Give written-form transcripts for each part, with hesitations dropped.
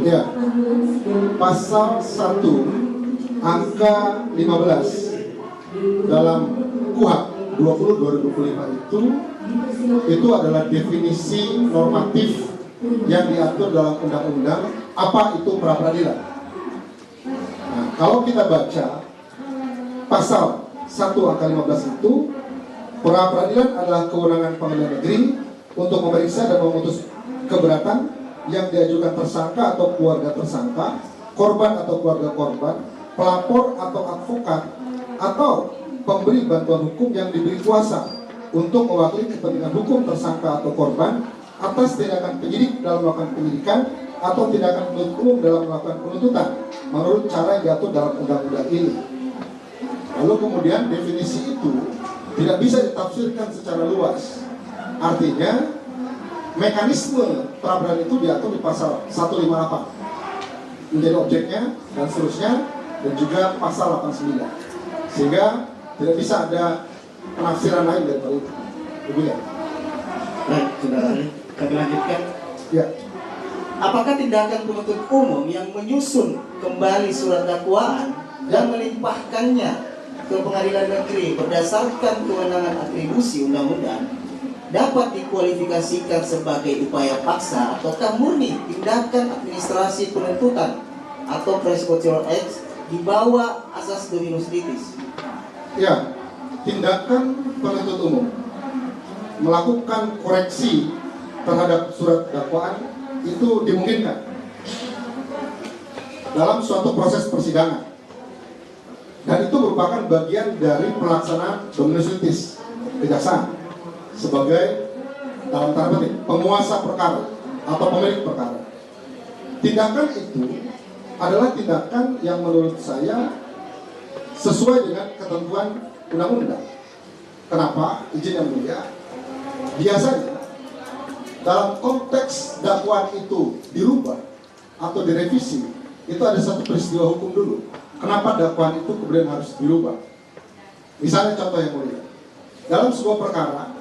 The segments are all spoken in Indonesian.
Ya, pasal 1 angka 15 dalam KUHP 20/2025 itu adalah definisi normatif yang diatur dalam undang-undang apa itu pra-peradilan. Nah, kalau kita baca pasal 1 angka 15 itu, pra-peradilan adalah kewenangan pengadilan negeri untuk memeriksa dan memutus keberatan yang diajukan tersangka atau keluarga tersangka, korban atau keluarga korban, pelapor atau advokat, atau pemberi bantuan hukum yang diberi kuasa untuk mewakili kepentingan hukum tersangka atau korban atas tindakan penyidik dalam melakukan penyidikan atau tindakan penuntut umum dalam melakukan penuntutan menurut cara yang diatur dalam undang-undang ini. Lalu kemudian definisi itu tidak bisa ditafsirkan secara luas. Artinya mekanisme pra-peradilan itu diatur di pasal 158 menjadi objeknya dan seterusnya, dan juga pasal 89, sehingga tidak bisa ada penafsiran lain daripada itu. Begitu. Baik, saudara, kami lanjutkan. Ya. Apakah tindakan penuntut umum yang menyusun kembali surat dakwaan dan melimpahkannya ke pengadilan negeri berdasarkan kewenangan atribusi undang-undang dapat dikualifikasikan sebagai upaya paksa ataukah murni tindakan administrasi penuntutan atau prosecutorial acts di bawah asas dominus litis? Ya, tindakan penuntut umum melakukan koreksi terhadap surat dakwaan itu dimungkinkan dalam suatu proses persidangan, dan itu merupakan bagian dari pelaksanaan dominus litis kejaksaan sebagai dalam tanda petik penguasa perkara atau pemilik perkara. Tindakan itu adalah tindakan yang menurut saya sesuai dengan ketentuan undang-undang. Kenapa? Izin yang mulia. Biasanya dalam konteks dakwaan itu dirubah atau direvisi, itu ada satu peristiwa hukum dulu. Kenapa dakwaan itu kemudian harus dirubah? Misalnya contoh yang mulia, dalam sebuah perkara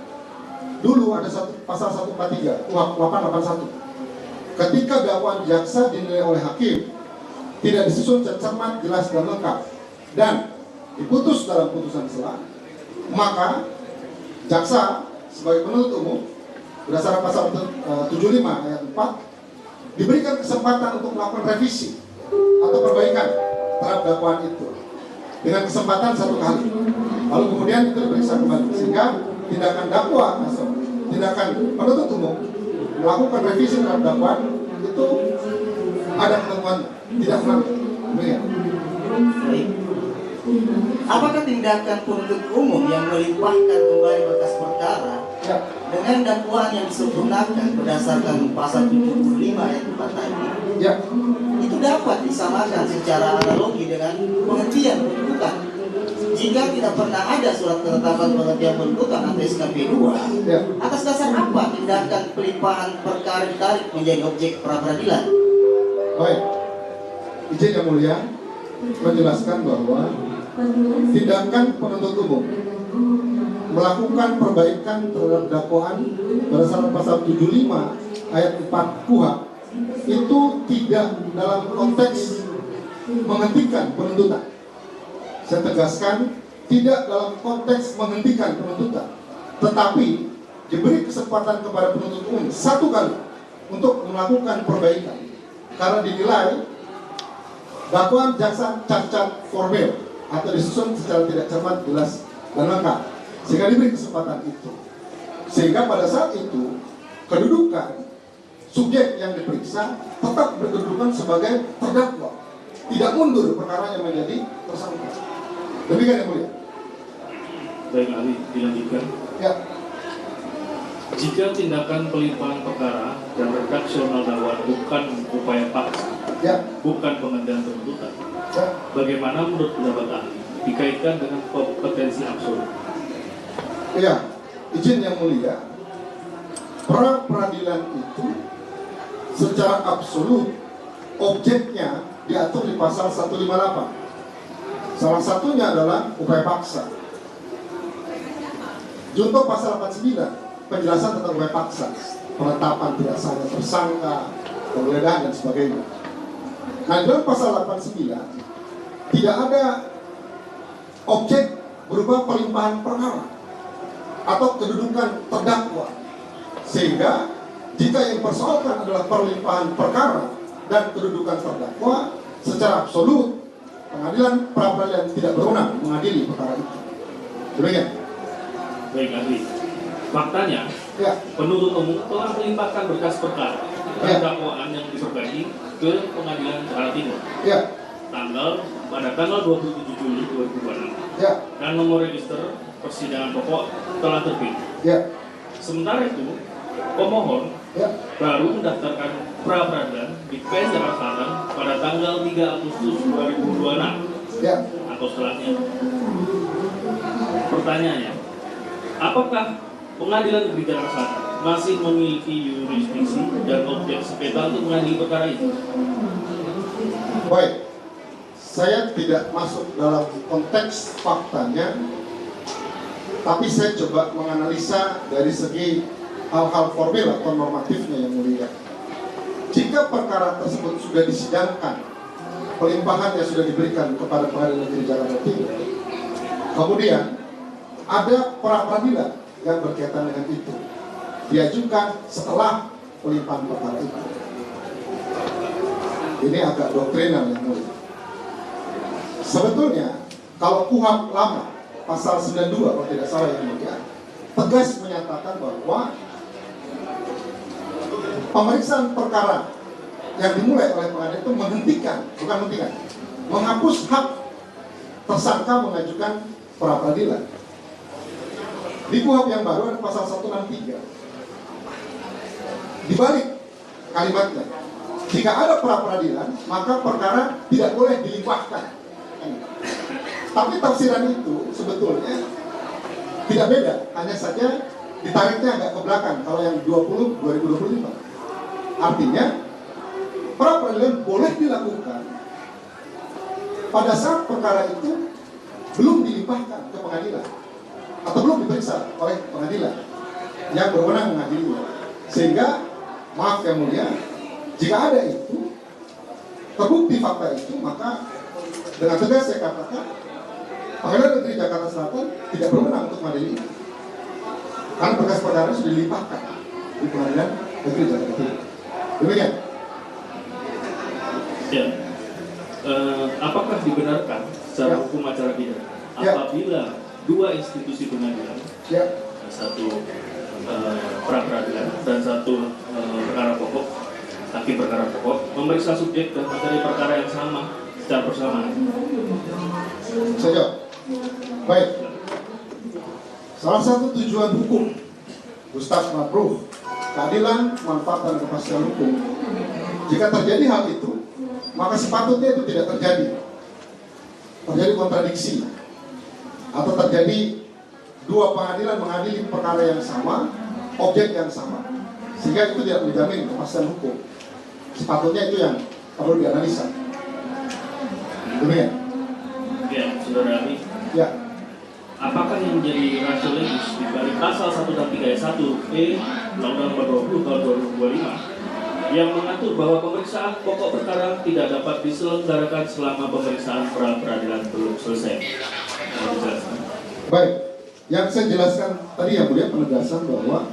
dulu ada pasal 143 KUHP 881. Ketika dakwaan jaksa dinilai oleh hakim tidak disusun cermat, jelas dan lengkap dan diputus dalam putusan sela, maka jaksa sebagai penuntut umum berdasarkan pasal 75 ayat 4 diberikan kesempatan untuk melakukan revisi atau perbaikan terhadap dakwaan itu dengan kesempatan 1 kali. Lalu kemudian itu diperiksa kembali, sehingga tindakan dakwa atau tindakan penuntut umum melakukan revisi terhadap dakwaan itu ada ketentuan, tidak melanggar. Baik. Apakah tindakan penuntut umum yang melimpahkan kembali berkas perkara dengan dakwaan yang disempurnakan berdasarkan pasal 75 ayat 4 tadi itu dapat disamakan secara analogi dengan penghentian penuntutan jika tidak pernah ada surat ketetapan penghentian penuntutan atau SKP 2? Atas dasar apa tindakan pelimpahan perkara ditarik menjadi objek pra-peradilan? Baik, izin yang mulia menjelaskan bahwa tindakan penuntut umum melakukan perbaikan terhadap dakwaan berdasarkan pasal 75 ayat 4 KUHP itu tidak dalam konteks menghentikan penuntutan. Saya tegaskan, tidak dalam konteks menghentikan penuntutan, tetapi diberi kesempatan kepada penuntut umum 1 kali untuk melakukan perbaikan karena dinilai dakwaan jaksa cacat formil atau disusun secara tidak cermat, jelas dan lengkap, sehingga diberi kesempatan itu, sehingga pada saat itu kedudukan subjek yang diperiksa tetap berkedudukan sebagai terdakwa, tidak mundur perkaranya menjadi tersangka. Demikian yang mulia. Baik, ahli, dilanjutkan. Ya. Jika tindakan pelimpahan perkara dan redaksional dakwaan bukan upaya paksa, bukan penghentian penuntutan, bagaimana menurut pendapat ahli dikaitkan dengan kompetensi absolut? Ya, izin yang mulia, pra-peradilan itu secara absolut objeknya diatur di pasal 158. Salah satunya adalah upaya paksa. Junto pasal 89, penjelasan tentang upaya paksa, penetapan tidak sahnya tersangka, penggeledahan dan sebagainya. Nah, dalam pasal 89 tidak ada objek berupa pelimpahan perkara atau kedudukan terdakwa, sehingga jika yang dipersoalkan adalah perlimpahan perkara dan kedudukan terdakwa, secara absolut pengadilan pra-peradilan tidak berwenang mengadili perkara itu. Demikian. Baik, ahli. Faktanya, penuntut umum telah melimpahkan berkas perkara dan dakwaan yang diperbaiki ke Pengadilan Jakarta Timur. Pada tanggal 27 Juli 2026. Dan nomor register persidangan pokok telah terbit. Sementara itu, pemohon baru mendaftarkan pra-peradilan di PN Jakarta Selatan pada tanggal 3 Agustus 2026 atau setelahnya. Pertanyaannya, apakah Pengadilan Negeri Jakarta Selatan masih memiliki yurisdiksi dan objek sengketa untuk mengadili perkara itu? Baik, saya tidak masuk dalam konteks faktanya, tapi saya coba menganalisa dari segi hal-hal formil atau normatifnya yang mulia. Jika perkara tersebut sudah disidangkan, pelimpahan yang sudah diberikan kepada Pengadilan Negeri Jakarta Timur, kemudian ada pra-peradilan yang berkaitan dengan itu diajukan setelah pelimpahan perkara itu. Ini agak doktrinal yang mulia. Sebetulnya kalau KUHP lama pasal 92 kalau tidak salah yang mulia, tegas menyatakan bahwa pemeriksaan perkara yang dimulai oleh pengadilan itu menghapus hak tersangka mengajukan pra-peradilan. Di KUHP yang baru ada pasal 163. Dibalik kalimatnya, jika ada pra-peradilan, maka perkara tidak boleh dilimpahkan. Tapi tafsiran itu sebetulnya tidak beda, hanya saja ditariknya agak ke belakang. Kalau yang 2025, artinya pra-peradilan boleh dilakukan pada saat perkara itu belum dilimpahkan ke pengadilan atau belum diperiksa oleh pengadilan yang berwenang mengadilinya. Sehingga, maaf yang mulia, jika ada itu, terbukti fakta itu, maka dengan tegas saya katakan Pengadilan Negeri Jakarta Selatan tidak berwenang untuk mengadili ini, karena berkas perkara sudah dilimpahkan di Pengadilan Negeri Jakarta Timur. Demikian. Ya. Apakah dibenarkan secara hukum acara pidana apabila dua institusi pengadilan, satu pra-peradilan dan satu perkara pokok, hakim perkara pokok, memeriksa subjek dan materi perkara yang sama secara bersamaan? Saya baik. Salah satu tujuan hukum Ustaz Makruh, keadilan, manfaat dan kepastian hukum. Jika terjadi hal itu, maka sepatutnya itu tidak terjadi kontradiksi atau terjadi dua pengadilan mengadili perkara yang sama, objek yang sama, sehingga itu tidak menjamin kepastian hukum. Sepatutnya itu yang perlu dianalisa. Demikian. Ya, saudara Ali. Ya. Apakah yang menjadi ratio legis di balik pasal 1 dan 3 ayat 1 Undang-Undang Nomor 20 Tahun 2025 yang mengatur bahwa pemeriksaan pokok perkara tidak dapat diselenggarakan selama pemeriksaan pra-peradilan belum selesai? Baik, yang saya jelaskan tadi yang mulia penegasan bahwa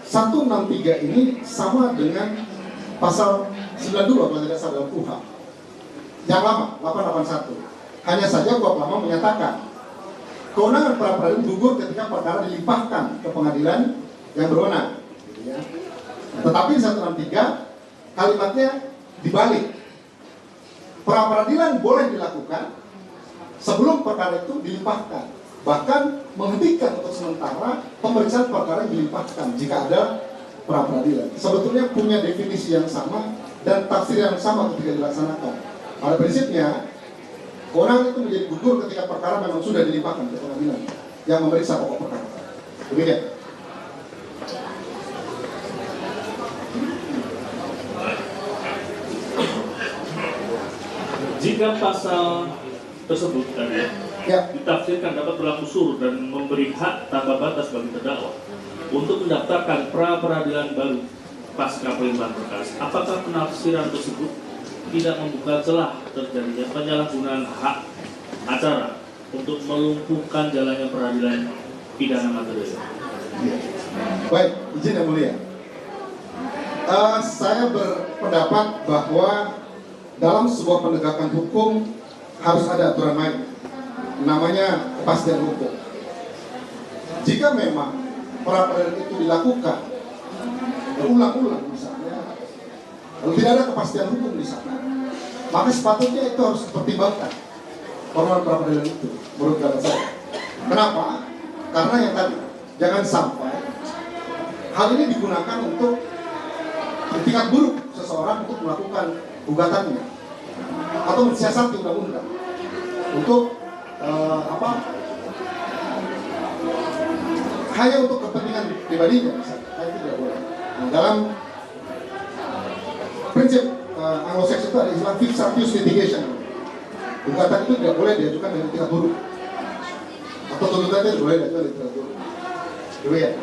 163 ini sama dengan pasal 92 kalau tidak salah dalam KUHP yang lama, 881. Hanya saja KUHP lama menyatakan kewenangan pra-peradilan gugur ketika perkara dilimpahkan ke pengadilan yang berwenang. Tetapi 163 kalimatnya dibalik. Pra-peradilan boleh dilakukan sebelum perkara itu dilimpahkan. Bahkan menghentikan untuk sementara pemeriksaan perkara yang dilimpahkan jika ada pra-peradilan. Sebetulnya punya definisi yang sama dan tafsir yang sama ketika dilaksanakan. Pada prinsipnya, kewenangan itu menjadi gugur ketika perkara memang sudah dilimpahkan ke pengadilan yang memeriksa pokok perkara. Demikian. Jika pasal tersebut tadi ditafsirkan dapat berlaku surut dan memberi hak tanpa batas bagi terdakwa untuk mendaftarkan pra-peradilan baru pasca pelimpahan berkas, apakah penafsiran tersebut tidak membuka celah terjadinya penyalahgunaan hak acara untuk melumpuhkan jalannya peradilan pidana material. Baik, izin yang mulia. Saya berpendapat bahwa dalam sebuah penegakan hukum harus ada aturan main, namanya kepastian hukum. Jika memang pra-peradilan itu dilakukan berulang-ulang misalnya, lalu tidak ada kepastian hukum di sana, maka sepatutnya itu harus dipertimbangkan permohonan pra-peradilan itu, menurut saya. Kenapa? Karena yang tadi, jangan sampai hal ini digunakan untuk bertingkat buruk seseorang untuk melakukan gugatannya atau mensiasati undang-undang untuk hanya untuk kepentingan pribadinya, misalnya. Itu tidak boleh. Nah, dalam prinsip Anglo-Saxon itu ada istilah vexatious litigation. Gugatan itu tidak boleh diajukan dengan tingkat buruk, atau tuntutannya tidak boleh diajukan dengan tingkat buruk. Demikian.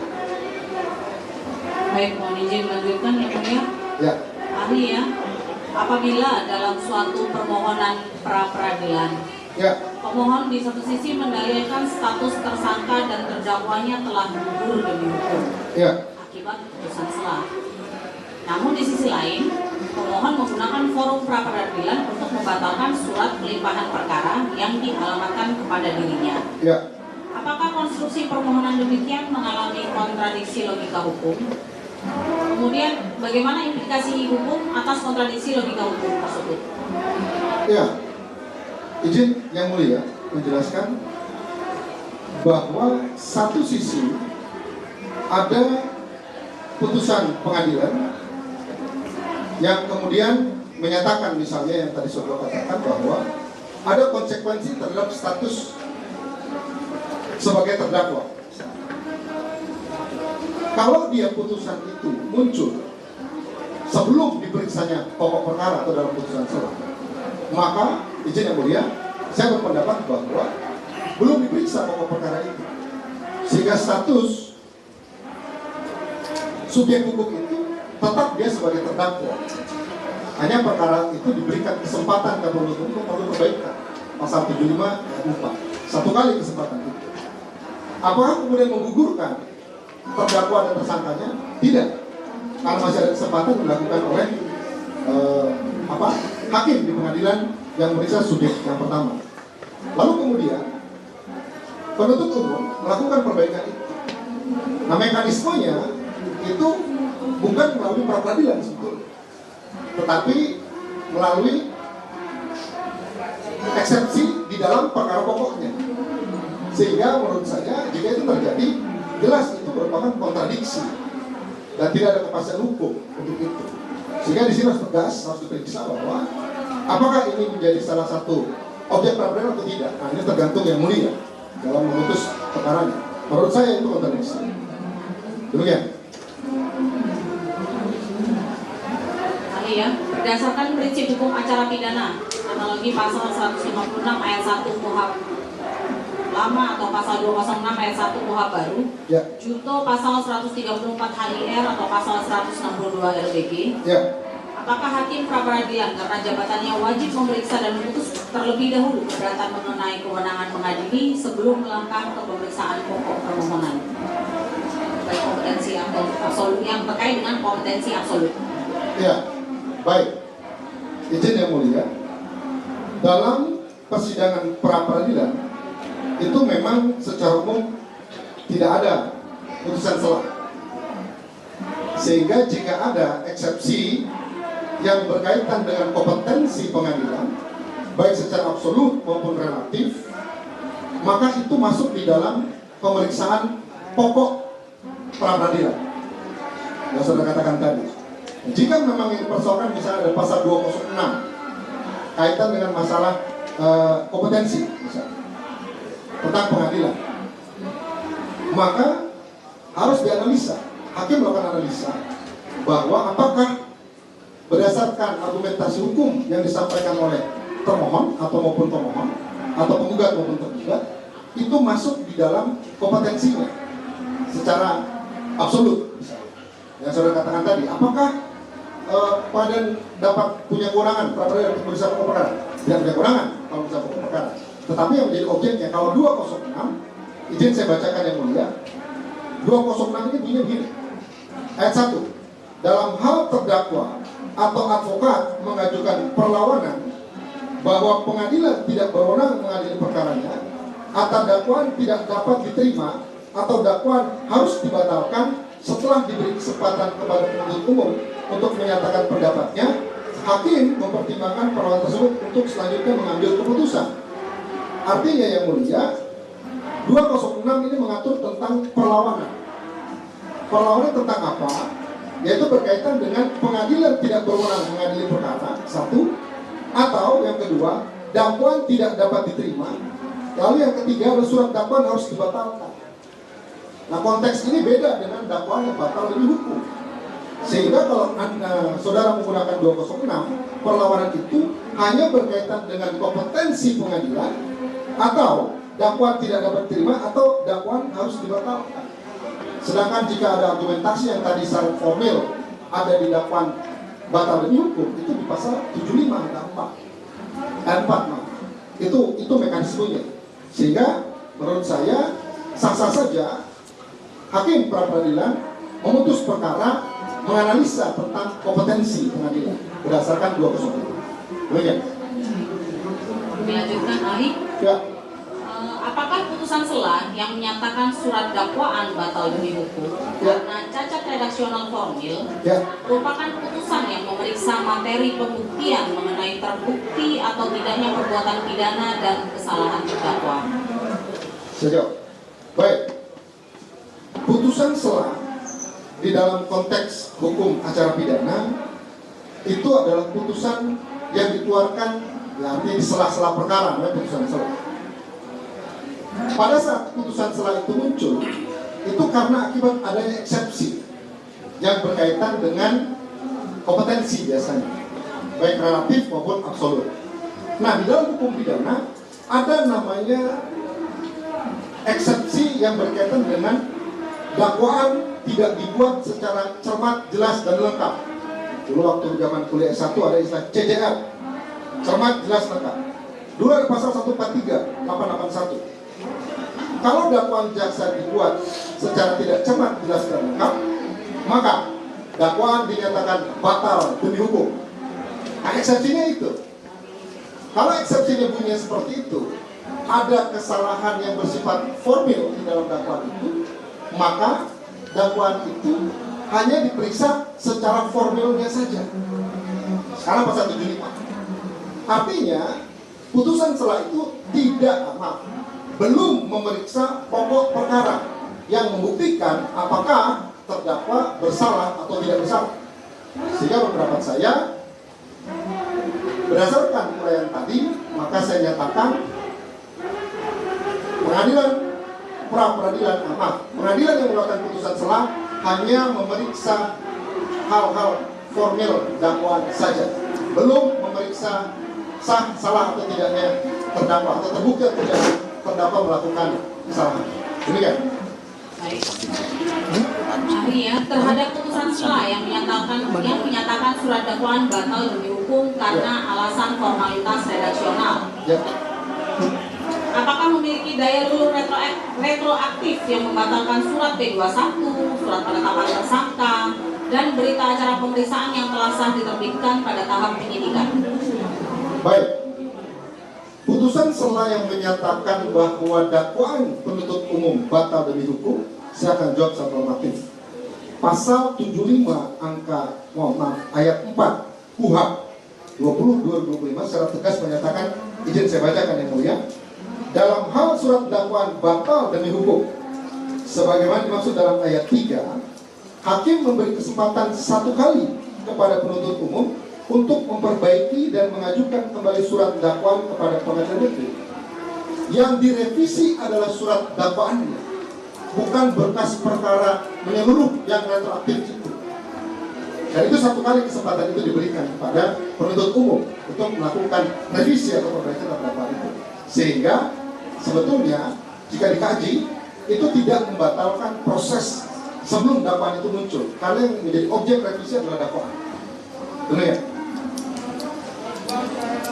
Baik, mohon izin melanjutkan ya mulia. Ya. Ahli ya, apabila dalam suatu permohonan pra-peradilan, Ya. pemohon di satu sisi mendalilkan status tersangka dan terdakwanya telah gugur demi hukum Ya. akibat putusan selah. Namun di sisi lain, pemohon menggunakan forum pra-peradilan untuk membatalkan surat pelimpahan perkara yang dialamatkan kepada dirinya. Ya. Apakah konstruksi permohonan demikian mengalami kontradiksi logika hukum? Kemudian, bagaimana implikasi hukum atas kontradiksi logika hukum tersebut? Ya. Izin yang mulia menjelaskan bahwa satu sisi ada putusan pengadilan yang kemudian menyatakan, misalnya yang tadi saudara katakan, bahwa ada konsekuensi terhadap status sebagai terdakwa. Kalau dia putusan itu muncul sebelum diperiksanya pokok perkara atau dalam putusan selah, maka izin yang mulia, saya berpendapat bahwa belum diperiksa pokok perkara itu, sehingga status subjek hukum itu tetap dia sebagai terdakwa. Hanya perkara itu diberikan kesempatan ke penuntut umum untuk melakukan perbaikan, pasal 75 ayat 4, satu kali kesempatan itu. Apakah kemudian menggugurkan terdakwa dan tersangkanya? Tidak, karena masih ada kesempatan dilakukan oleh hakim di pengadilan yang memeriksa subjek yang pertama. Lalu kemudian penuntut umum melakukan perbaikan itu. Nah, mekanismenya itu bukan melalui pra-peradilan sebetulnya, tetapi melalui eksepsi di dalam perkara pokoknya. Sehingga menurut saya, jika itu terjadi, jelas itu merupakan kontradiksi dan tidak ada kepastian hukum untuk itu. Sehingga di sini harus tegas, harus diperiksa bahwa apakah ini menjadi salah satu objek pra-peradilan atau tidak. Nah, ini tergantung yang mulia dalam memutus perkaranya. Menurut saya itu kontradiksi. Demikian. Ahli ya, berdasarkan prinsip hukum acara pidana, analogi pasal 156 ayat 1 KUHP lama atau pasal 206 ayat 1 KUHP baru, Ya. junto pasal 134 HIR atau pasal 162 LBG, Ya. apakah hakim pra-peradilan karena jabatannya wajib memeriksa dan memutus terlebih dahulu keberatan mengenai kewenangan mengadili sebelum melangkah ke pemeriksaan pokok permohonan? Baik kompetensi absolut yang terkait dengan kompetensi absolut. Ya, baik. Izin yang mulia, dalam persidangan pra-peradilan itu memang secara umum tidak ada putusan selah. Sehingga jika ada eksepsi yang berkaitan dengan kompetensi pengadilan, baik secara absolut maupun relatif, maka itu masuk di dalam pemeriksaan pokok pra-peradilan yang sudah katakan tadi. Jika memang yang dipersoalkan misalnya ada pasal 206 kaitan dengan masalah kompetensi misalnya tentang pengadilan, maka harus dianalisa, hakim melakukan analisa bahwa apakah berdasarkan argumentasi hukum yang disampaikan oleh termohon atau maupun pemohon atau penggugat maupun tergugat itu masuk di dalam kompetensinya secara absolut. Misalnya yang saudara katakan tadi, apakah pengadilan dapat punya kewenangan pra-peradilan untuk memeriksa pokok perkara? Tidak punya kewenangan kalau memeriksa pokok perkara. Tetapi yang menjadi objeknya kalau 206, izin saya bacakan yang mulia. 206 ini bunyinya begini. Ayat 1. Dalam hal terdakwa atau advokat mengajukan perlawanan bahwa pengadilan tidak berwenang mengadili perkaranya atau dakwaan tidak dapat diterima atau dakwaan harus dibatalkan setelah diberi kesempatan kepada penuntut umum untuk menyatakan pendapatnya, hakim mempertimbangkan perlawanan tersebut untuk selanjutnya mengambil keputusan. Artinya yang mulia, 206 ini mengatur tentang perlawanan. Perlawanan tentang apa? Yaitu berkaitan dengan pengadilan tidak berwenang mengadili perkara, satu, atau yang kedua, dakwaan tidak dapat diterima. Lalu yang ketiga, surat dakwaan harus dibatalkan. Nah, konteks ini beda dengan dakwaan yang batal demi hukum. Sehingga kalau saudara menggunakan 206, perlawanan itu hanya berkaitan dengan kompetensi pengadilan, atau dakwaan tidak dapat diterima, atau dakwaan harus dibatalkan. Sedangkan jika ada argumentasi yang tadi secara formil ada di dakwaan batal demi hukum, itu di pasal 75 ada 4. Itu mekanismenya. Sehingga menurut saya sah-sah saja hakim pra-peradilan memutus perkara menganalisa tentang kompetensi pengadilan berdasarkan 205. Demikian. Dilanjutkan ahli. Ya. Apakah putusan sela yang menyatakan surat dakwaan batal demi hukum karena cacat redaksional formil merupakan putusan yang memeriksa materi pembuktian mengenai terbukti atau tidaknya perbuatan pidana dan kesalahan terdakwa? Sejauh. Baik. Putusan sela di dalam konteks hukum acara pidana itu adalah putusan yang dikeluarkan artinya di sela-sela perkara, namanya putusan sela. Pada saat putusan sela itu muncul, itu karena akibat adanya eksepsi yang berkaitan dengan kompetensi biasanya, baik relatif maupun absolut. Nah, di dalam hukum pidana ada namanya eksepsi yang berkaitan dengan dakwaan tidak dibuat secara cermat, jelas, dan lengkap. Dulu waktu zaman kuliah S1 ada istilah CJL, cermat, jelas, lengkap. Dulu ada pasal 143, 881. Kalau dakwaan jaksa dibuat secara tidak cermat, jelas, dan lengkap, maka dakwaan dinyatakan batal demi hukum. Nah, eksepsinya itu. Kalau eksepsinya bunyinya seperti itu, ada kesalahan yang bersifat formil di dalam dakwaan itu, maka dakwaan itu hanya diperiksa secara formilnya saja. Sekarang pasal 75. Artinya, putusan sela itu belum memeriksa pokok perkara yang membuktikan apakah terdakwa bersalah atau tidak bersalah. Sehingga menurut saya, berdasarkan uraian tadi, maka saya nyatakan pengadilan pengadilan yang mengeluarkan putusan sela hanya memeriksa hal-hal formil dakwaan saja, belum memeriksa sah, salah atau tidaknya terdakwa atau terbukti atau tidak terdakwa melakukan kesalahan. Demikian. Baik. Ahli ya, terhadap putusan sela yang menyatakan surat dakwaan batal demi hukum karena alasan formalitas redaksional. Apakah memiliki daya luluh retroaktif yang membatalkan surat P21, surat penetapan tersangka, dan berita acara pemeriksaan yang telah sah diterbitkan pada tahap penyidikan? Baik. Putusan sela yang menyatakan bahwa dakwaan penuntut umum batal demi hukum, saya akan jawab secara normatif. Pasal 75 ayat 4 KUHP 20/2025 secara tegas menyatakan, izin saya bacakan yang mulia. Dalam hal surat dakwaan batal demi hukum, sebagaimana dimaksud dalam ayat 3, hakim memberi kesempatan 1 kali kepada penuntut umum untuk memperbaiki dan mengajukan kembali surat dakwaan kepada pengadilan negeri. Yang direvisi adalah surat dakwaannya, bukan berkas perkara menyeluruh yang retroaktif itu. Dan itu 1 kali kesempatan itu diberikan kepada penuntut umum untuk melakukan revisi atau perbaikan dakwaan itu. Sehingga sebetulnya jika dikaji itu tidak membatalkan proses sebelum dakwaan itu muncul, karena yang menjadi objek revisi adalah dakwaan. Demikian.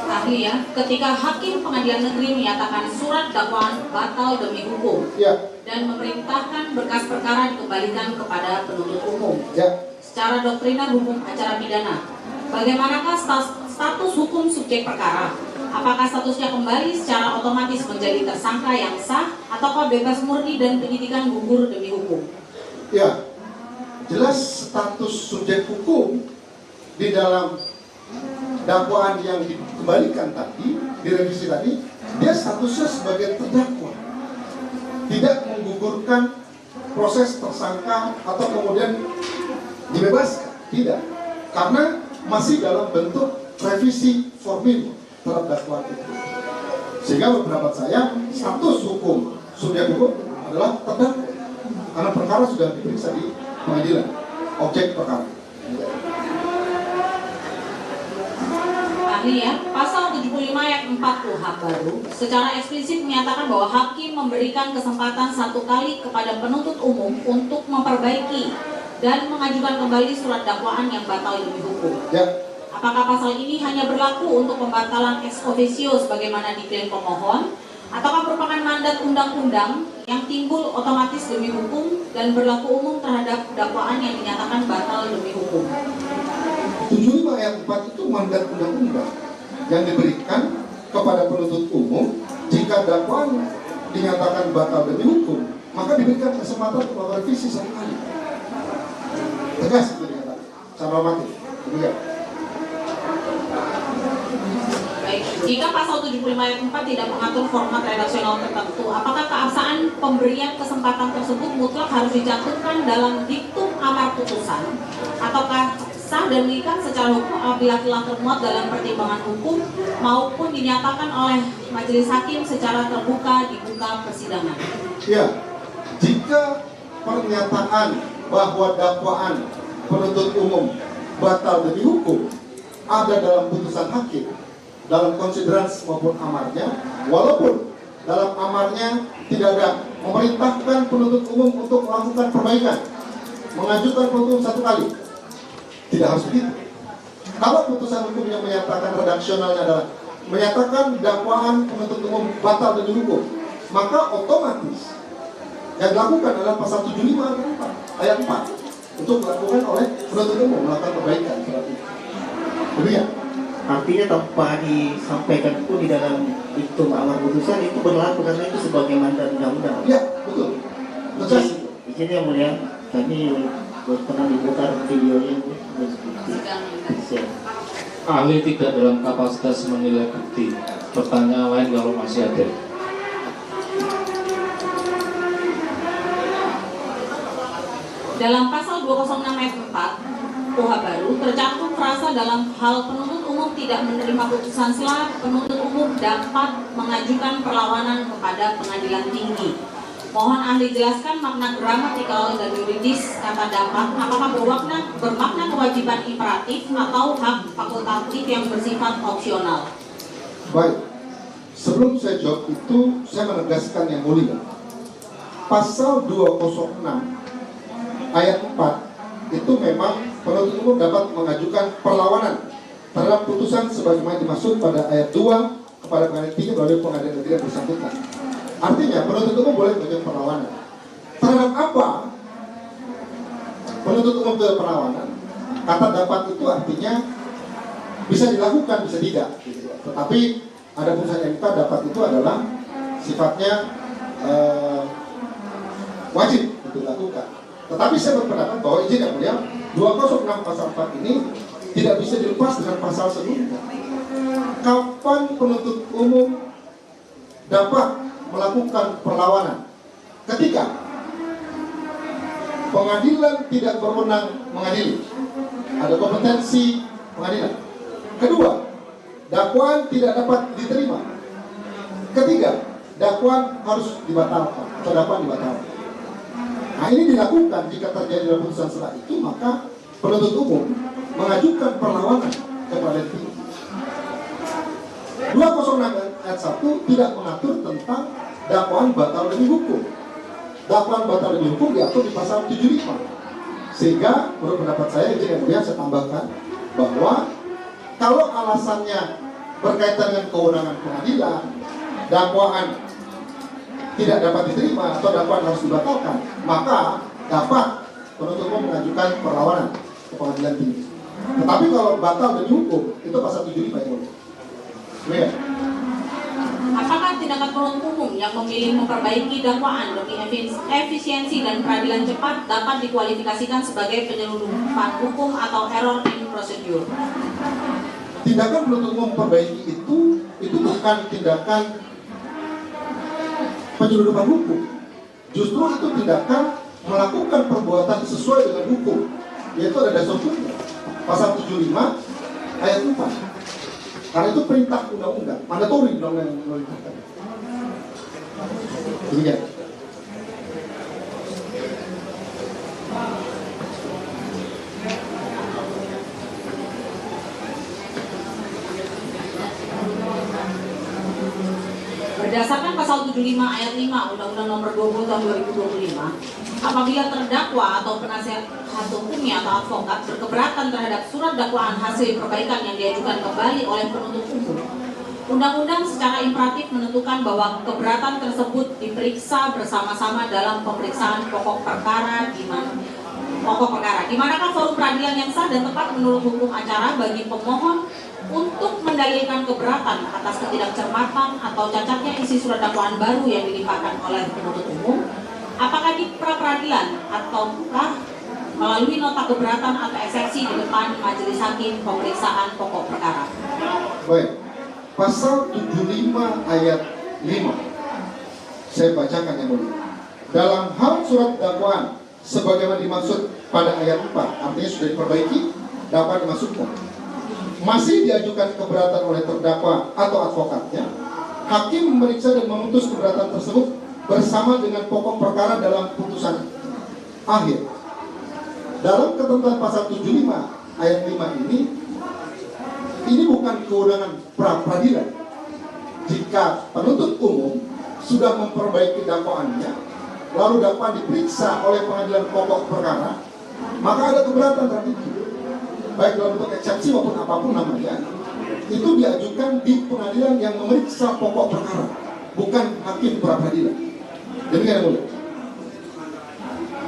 Ahli ya, ketika hakim pengadilan negeri menyatakan surat dakwaan batal demi hukum Ya. dan memerintahkan berkas perkara dikembalikan kepada penuntut umum. Ya. Secara doktriner hukum acara pidana, bagaimanakah status hukum subjek perkara? Apakah statusnya kembali secara otomatis menjadi tersangka yang sah, ataukah bebas murni dan penyidikan gugur demi hukum? Ya, jelas status subjek hukum di dalam dakwaan yang dikembalikan tadi, direvisi tadi, dia statusnya sebagai terdakwa, tidak menggugurkan proses tersangka atau kemudian dibebaskan, tidak, karena masih dalam bentuk revisi formil terhadap dakwaan itu. Sehingga menurut saya status hukum subjek hukum adalah terdakwa, karena perkara sudah diperiksa di pengadilan, objek perkara. Ahli ya, pasal 75 ayat 4 KUHP baru secara eksplisit menyatakan bahwa hakim memberikan kesempatan 1 kali kepada penuntut umum untuk memperbaiki dan mengajukan kembali surat dakwaan yang batal demi hukum. Ya. Apakah pasal ini hanya berlaku untuk pembatalan ex officio sebagaimana diklaim pemohon, ataukah merupakan mandat undang-undang yang timbul otomatis demi hukum dan berlaku umum terhadap dakwaan yang dinyatakan batal demi hukum? 75 ayat 4 itu mandat undang-undang yang diberikan kepada penuntut umum jika dakwaan dinyatakan batal demi hukum, maka diberikan kesempatan untuk revisi 1 kali. Tegas itu dikatakan, secara normatif. Demikian. Baik, jika pasal 75 ayat 4 tidak mengatur format redaksional tertentu, apakah keabsahan pemberian kesempatan tersebut mutlak harus dicantumkan dalam diktum amar putusan, ataukah sah dan mengikat secara hukum apabila telah termuat dalam pertimbangan hukum maupun dinyatakan oleh majelis hakim secara terbuka di muka persidangan? Ya, jika pernyataan bahwa dakwaan penuntut umum batal demi hukum ada dalam putusan hakim, dalam konsiderans maupun amarnya, walaupun dalam amarnya tidak ada memerintahkan penuntut umum untuk melakukan perbaikan, mengajukan penuntut 1 kali, tidak harus begitu. Kalau putusan hukum yang menyatakan redaksionalnya adalah menyatakan dakwaan penuntut umum batal demi hukum, maka otomatis yang dilakukan adalah pasal 75 ayat 4 untuk dilakukan oleh penuntut umum melakukan perbaikan seperti itu. Demikian. Artinya tanpa disampaikan pun di dalam diktum amar putusan itu berlaku karena itu sebagai mandat undang-undang. Ya, betul. Tegas. Izin yang mulia, kami pernah diputar videonya. Ahli tidak dalam kapasitas menilai bukti. Pertanyaan lain kalau masih ada. Dalam pasal 206 ayat 4 KUHP baru tercantum frasa dalam hal penuntut umum tidak menerima putusan selah, penuntut umum dapat mengajukan perlawanan kepada pengadilan tinggi. Mohon ahli jelaskan makna gramatikal dan yuridis kata dapat, apakah bermakna kewajiban imperatif atau hak fakultatif yang bersifat opsional? Baik, sebelum saya jawab itu, saya menegaskan yang mulia. Pasal 206 ayat 4 itu memang penuntut umum dapat mengajukan perlawanan terhadap putusan sebagaimana dimaksud pada ayat 2 kepada pengadilan tinggi melalui pengadilan negeri yang bersangkutan. Artinya penuntut umum boleh mengajukan perlawanan. Terhadap apa penuntut umum itu perlawanan? Kata dapat itu artinya bisa dilakukan, bisa tidak. Tetapi ada putusan MK dapat itu adalah sifatnya wajib untuk dilakukan. Tetapi saya berpendapat bahwa izin yang mulia 206 pasal 4 ini tidak bisa dilepas dengan pasal sebelumnya. Kapan penuntut umum dapat melakukan perlawanan? Ketika pengadilan tidak berwenang mengadili, ada kompetensi pengadilan. Kedua, dakwaan tidak dapat diterima. Ketiga, dakwaan harus dibatalkan atau dakwaan dibatalkan. Nah, ini dilakukan jika terjadi dalam putusan selah itu, maka penuntut umum mengajukan perlawanan kepada tinggi. 206 ayat 1 tidak mengatur tentang dakwaan batal demi hukum. Dakwaan batal demi hukum diatur di pasal 75. Sehingga menurut pendapat saya, izin yang mulia saya tambahkan, bahwa kalau alasannya berkaitan dengan kewenangan pengadilan, dakwaan tidak dapat diterima atau dakwaan harus dibatalkan, maka dapat penuntut umum mengajukan perlawanan ke pengadilan tinggi. Tetapi kalau batal demi hukum, itu pasal 75 ya. Ya. Apakah tindakan penuntut umum yang memilih memperbaiki dakwaan demi efisiensi dan peradilan cepat dapat dikualifikasikan sebagai penyelundupan hukum atau error in procedure? Tindakan penuntut umum memperbaiki itu bukan tindakan penyelundupan hukum. Justru itu tindakan melakukan perbuatan sesuai dengan hukum, yaitu ada dasar hukumnya. Pasal 75 ayat 4. Karena itu perintah undang-undang, mandatori undang-undang yang memerintahkan. Demikian. Berdasarkan pasal 75 ayat 5 Undang-Undang Nomor 20 Tahun 2025, apabila terdakwa atau penasihat hukumnya atau advokat berkeberatan terhadap surat dakwaan hasil perbaikan yang diajukan kembali oleh penuntut umum, Undang-undang secara imperatif menentukan bahwa keberatan tersebut diperiksa bersama-sama dalam pemeriksaan pokok perkara di manakah forum peradilan yang sah dan tepat menurut hukum acara bagi pemohon untuk mendalilkan keberatan atas ketidakcermatan atau cacatnya isi surat dakwaan baru yang dilimpahkan oleh penuntut umum, apakah di pra-peradilan ataukah melalui nota keberatan atau eksepsi di depan majelis hakim pemeriksaan pokok perkara. Baik, pasal 75 ayat 5 saya bacakan yang mulia. Dalam hal surat dakwaan sebagaimana dimaksud pada ayat 4, artinya sudah diperbaiki, dapat dimasukkan. Masih diajukan keberatan oleh terdakwa atau advokatnya, hakim memeriksa dan memutus keberatan tersebut bersama dengan pokok perkara dalam putusan akhir. Dalam ketentuan pasal 75 ayat 5 ini bukan kewenangan pra-peradilan. Jika penuntut umum sudah memperbaiki dakwaannya, lalu dakwaan diperiksa oleh pengadilan pokok perkara, maka ada keberatan terhadap itu, baik dalam bentuk eksepsi maupun apapun namanya, itu diajukan di pengadilan yang memeriksa pokok perkara, bukan hakim pra-peradilan. Demikian boleh.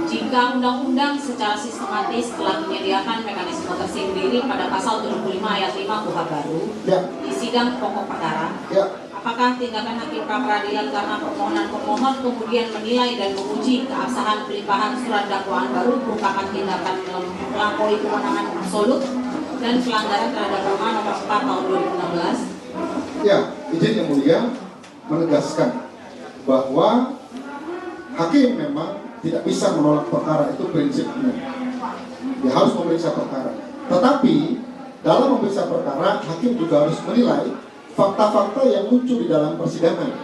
Jika undang-undang secara sistematis telah menyediakan mekanisme tersendiri pada pasal 75 ayat 5 KUHP baru di sidang pokok perkara, apakah tindakan hakim pra-peradilan karena permohonan pemohon kemudian menilai dan menguji keabsahan pelimpahan surat dakwaan baru merupakan tindakan melampaui kewenangan absolut dan pelanggaran terhadap norma nomor 4 tahun 2016? Ya, izin yang mulia menegaskan bahwa hakim memang tidak bisa menolak perkara, itu prinsipnya. Dia harus memeriksa perkara. Tetapi dalam memeriksa perkara, hakim juga harus menilai fakta-fakta yang muncul di dalam persidangan.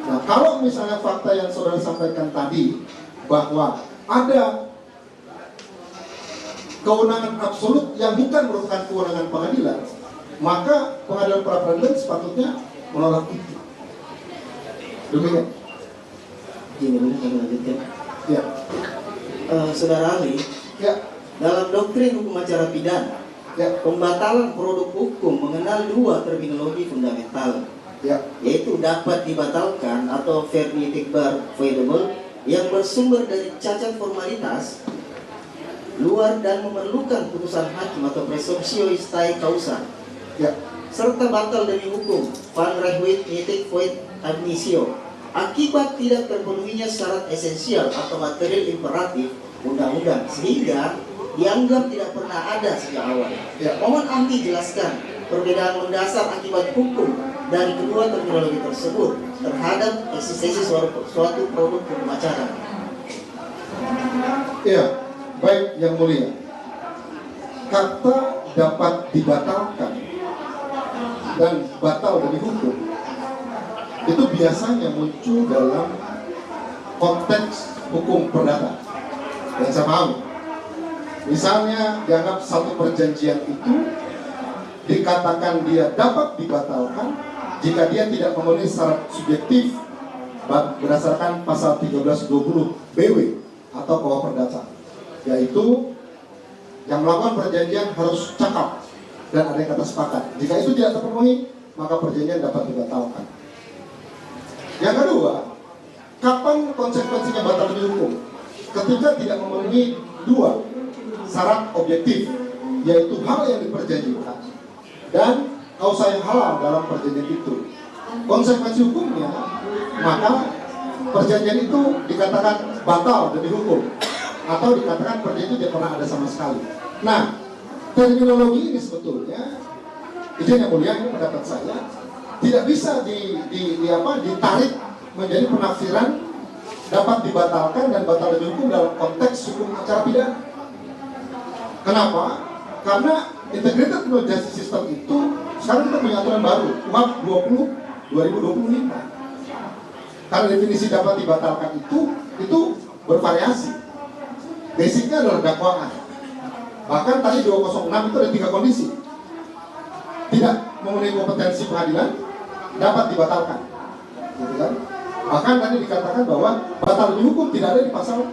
Nah, kalau misalnya fakta yang saudara sampaikan tadi bahwa ada kewenangan absolut yang bukan merupakan kewenangan pengadilan, maka pengadilan pra-peradilan sepatutnya menolak itu. Demikian. Ini boleh kami lanjutkan? Ya. Saudara ahli, dalam doktrin hukum acara pidana, pembatalan produk hukum mengenal dua terminologi fundamental, yaitu dapat dibatalkan atau fairly voidable yang bersumber dari cacat formalitas luar dan memerlukan putusan hakim atau presumptio istae causa, serta batal demi hukum van rehuit nitic void ab initio akibat tidak terpenuhinya syarat esensial atau material imperatif undang-undang sehingga dianggap tidak pernah ada sejak awal. Mohon ahli jelaskan perbedaan mendasar akibat hukum dari kedua terminologi tersebut terhadap eksistensi suatu produk hukum acara. Ya, baik yang mulia. Kata dapat dibatalkan dan batal demi hukum itu biasanya muncul dalam konteks hukum perdata yang saya pahami. Misalnya dianggap satu perjanjian itu dikatakan dia dapat dibatalkan jika dia tidak memenuhi syarat subjektif berdasarkan pasal 1320 BW atau KUH perdata, yaitu Yang melakukan perjanjian harus cakap dan ada yang kata sepakat. Jika itu tidak terpenuhi, maka perjanjian dapat dibatalkan. Yang kedua, kapan konsekuensinya batal demi hukum? Ketika tidak memenuhi dua syarat objektif, yaitu hal yang diperjanjikan dan kausa yang halal dalam perjanjian itu. Konsekuensi hukumnya, maka perjanjian itu dikatakan batal demi hukum, atau dikatakan perjanjian itu tidak pernah ada sama sekali. Nah, terminologi ini sebetulnya, izin yang mulia, ini pendapat saya, tidak bisa ditarik menjadi penafsiran dapat dibatalkan dan batal demi hukum dalam konteks hukum acara pidana. Kenapa? Karena integrated criminal justice system itu sekarang kita punya aturan baru, UHAP 2025. Karena definisi dapat dibatalkan itu bervariasi. Basicnya adalah dakwaan. Bahkan tadi 206 itu ada 3 kondisi. Tidak memenuhi kompetensi pengadilan, dapat dibatalkan. Gitu kan? Bahkan tadi dikatakan bahwa batal demi hukum tidak ada di pasal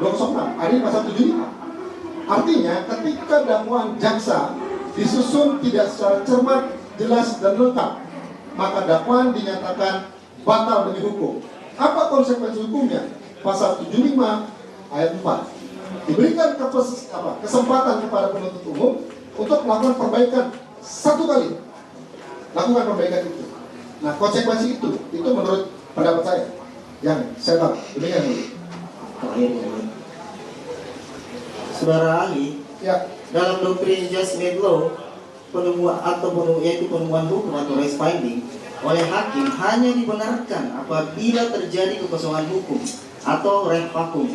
206, ada di pasal 75. Artinya ketika dakwaan jaksa disusun tidak secara cermat, jelas dan lengkap, maka dakwaan dinyatakan batal demi hukum. Apa konsekuensi hukumnya? Pasal 75 ayat 4. Diberikan kesempatan kepada penuntut umum untuk melakukan perbaikan 1 kali. Lakukan perbaikan itu. Nah, konsekuensi itu menurut pendapat saya yang saya tahu. Demikian. Saudara ahli, Ya. dalam doktrin just made law, penemuan hukum atau res finding oleh hakim hanya dibenarkan apabila terjadi kekosongan hukum atau res vacuum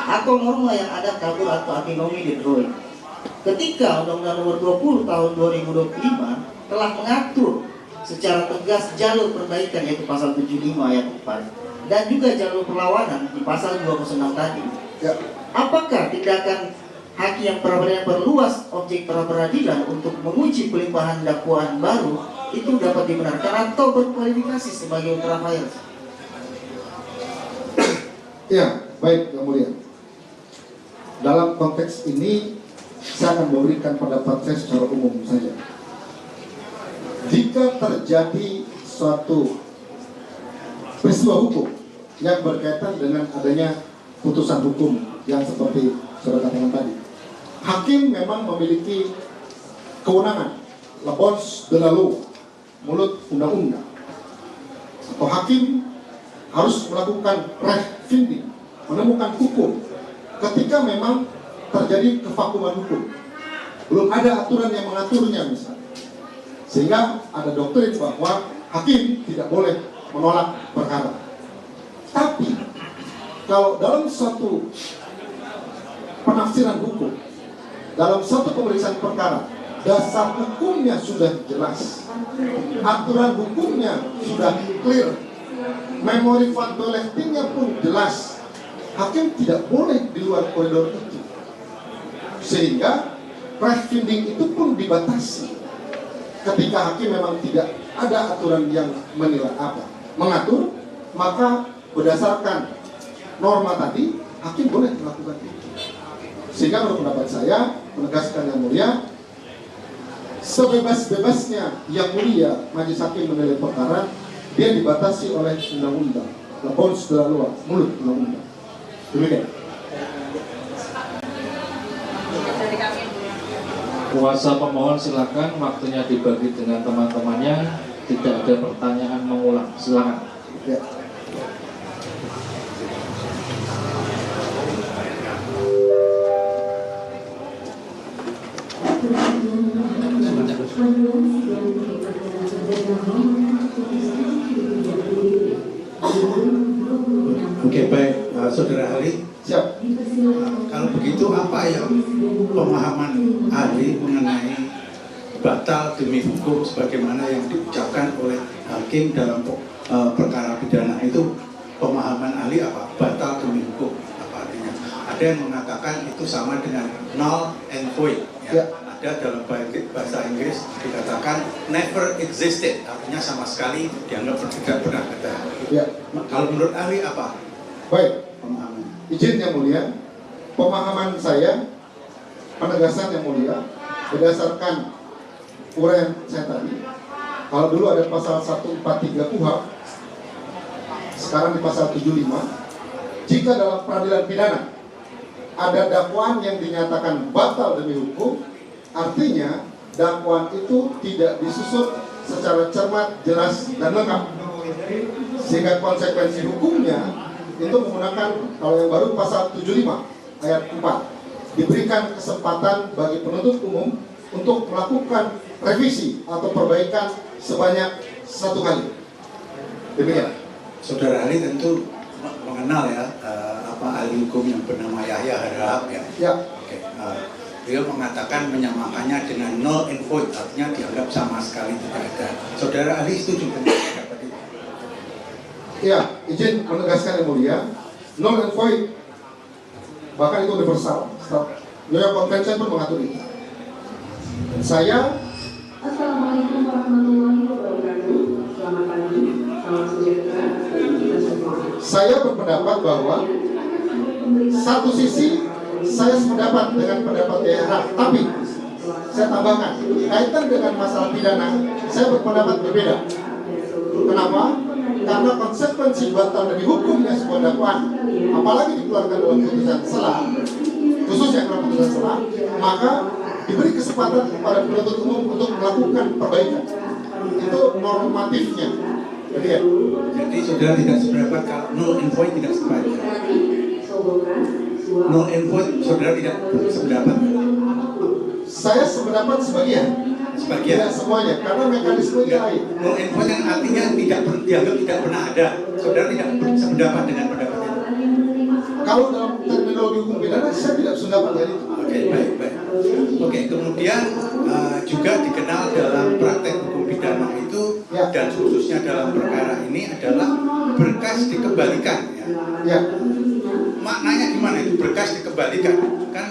atau norma yang ada kabur atau antinomi de droit. Ketika Undang-Undang Nomor 20 Tahun 2025 telah mengatur secara tegas jalur perbaikan, yaitu pasal 75 ayat 4 dan juga jalur perlawanan di pasal 206 tadi. Ya. Apakah tindakan hakim yang perluas objek peradilan untuk menguji pelimpahan dakwaan baru itu dapat dibenarkan atau berkualifikasi sebagai ultra vires? Ya, baik yang mulia. Dalam konteks ini saya akan memberikan pendapat saya secara umum saja. Jika terjadi suatu peristiwa hukum yang berkaitan dengan adanya putusan hukum yang seperti saudara katakan tadi, hakim memang memiliki kewenangan labons de la loi, mulut undang-undang, atau hakim harus melakukan re-finding, menemukan hukum ketika memang terjadi kevakuman hukum, belum ada aturan yang mengaturnya misalnya, sehingga ada doktrin bahwa hakim tidak boleh menolak perkara. Tapi kalau dalam suatu penafsiran hukum, dalam satu pemeriksaan perkara, dasar hukumnya sudah jelas, aturan hukumnya sudah clear, memori facto lectingnya pun jelas, hakim tidak boleh di luar koridor itu, sehingga pre-finding itu pun dibatasi ketika hakim memang tidak ada aturan yang mengatur, maka berdasarkan norma tadi hakim boleh melakukan itu. Sehingga menurut pendapat saya, menegaskan yang mulia, sebebas-bebasnya yang mulia majelis hakim menilai perkara, dia dibatasi oleh undang-undang, labons de la loi, mulut undang-undang. Demikian. Kuasa pemohon silakan, waktunya dibagi dengan teman-temannya. Tidak ada pertanyaan mengulang, silakan. Ya. Oke, baik, saudara ahli. Siap. Kalau begitu apa yang pemahaman ahli mengenai batal demi hukum sebagaimana yang diucapkan oleh hakim dalam perkara pidana itu, pemahaman ahli apa? Batal demi hukum apa artinya? Ada yang mengatakan itu sama dengan null and void. Ya. Ada dalam bahasa Inggris dikatakan never existed, artinya sama sekali dianggap tidak pernah ada. Ya. Kalau menurut ahli apa? Baik. Pemahaman. Izin yang mulia, pemahaman saya penegasan yang mulia berdasarkan uraian saya tadi. Kalau dulu ada pasal 143 KUHP, sekarang di pasal 75, jika dalam peradilan pidana ada dakwaan yang dinyatakan batal demi hukum, artinya dakwaan itu tidak disusun secara cermat, jelas, dan lengkap, sehingga konsekuensi hukumnya itu menggunakan, kalau yang baru pasal 75 ayat 4, diberikan kesempatan bagi penuntut umum untuk melakukan revisi atau perbaikan sebanyak 1 kali. Demikian. Saudara ahli tentu mengenal ya ahli hukum yang bernama Yahya Harahap ya. Ya. Oke. Beliau mengatakan menyamakannya dengan null and void, artinya dianggap sama sekali tidak ada. Saudara ahli setuju dengan pendapat itu? Ya, izin menegaskan yang mulia, null and void bahkan itu universal. New York Convention pun mengatur itu. Saya Assalamualaikum warahmatullahi wabarakatuh. Selamat pagi, salam sejahtera bagi kita semua. Saya berpendapat bahwa satu sisi saya sependapat dengan pendapat daerah, tapi saya tambahkan kaitan dengan masalah pidana, saya berpendapat berbeda. Kenapa? Karena konsekuensi batal demi hukumnya sebuah dakwaan, apalagi dikeluarkan dalam putusan selah, khususnya dalam putusan selah, maka diberi kesempatan kepada penuntut umum untuk melakukan perbaikan. Itu normatifnya. Jadi saudara tidak sependapat kalau null and void tidak sependapat. Null and void saudara tidak sependapat. Saya sependapat sebagian. Tidak semuanya, karena mekanismenya lain. Null and void yang artinya dianggap tidak pernah ada. Saudara tidak sependapat dengan pendapat itu. Kalau dalam terminologi hukum pidana, saya tidak sependapat dengan itu. Oke, baik. Oke, kemudian juga dikenal dalam praktek hukum pidana itu dan khususnya dalam perkara ini adalah berkas dikembalikan. Ya. Maknanya gimana itu berkas dikembalikan? Kan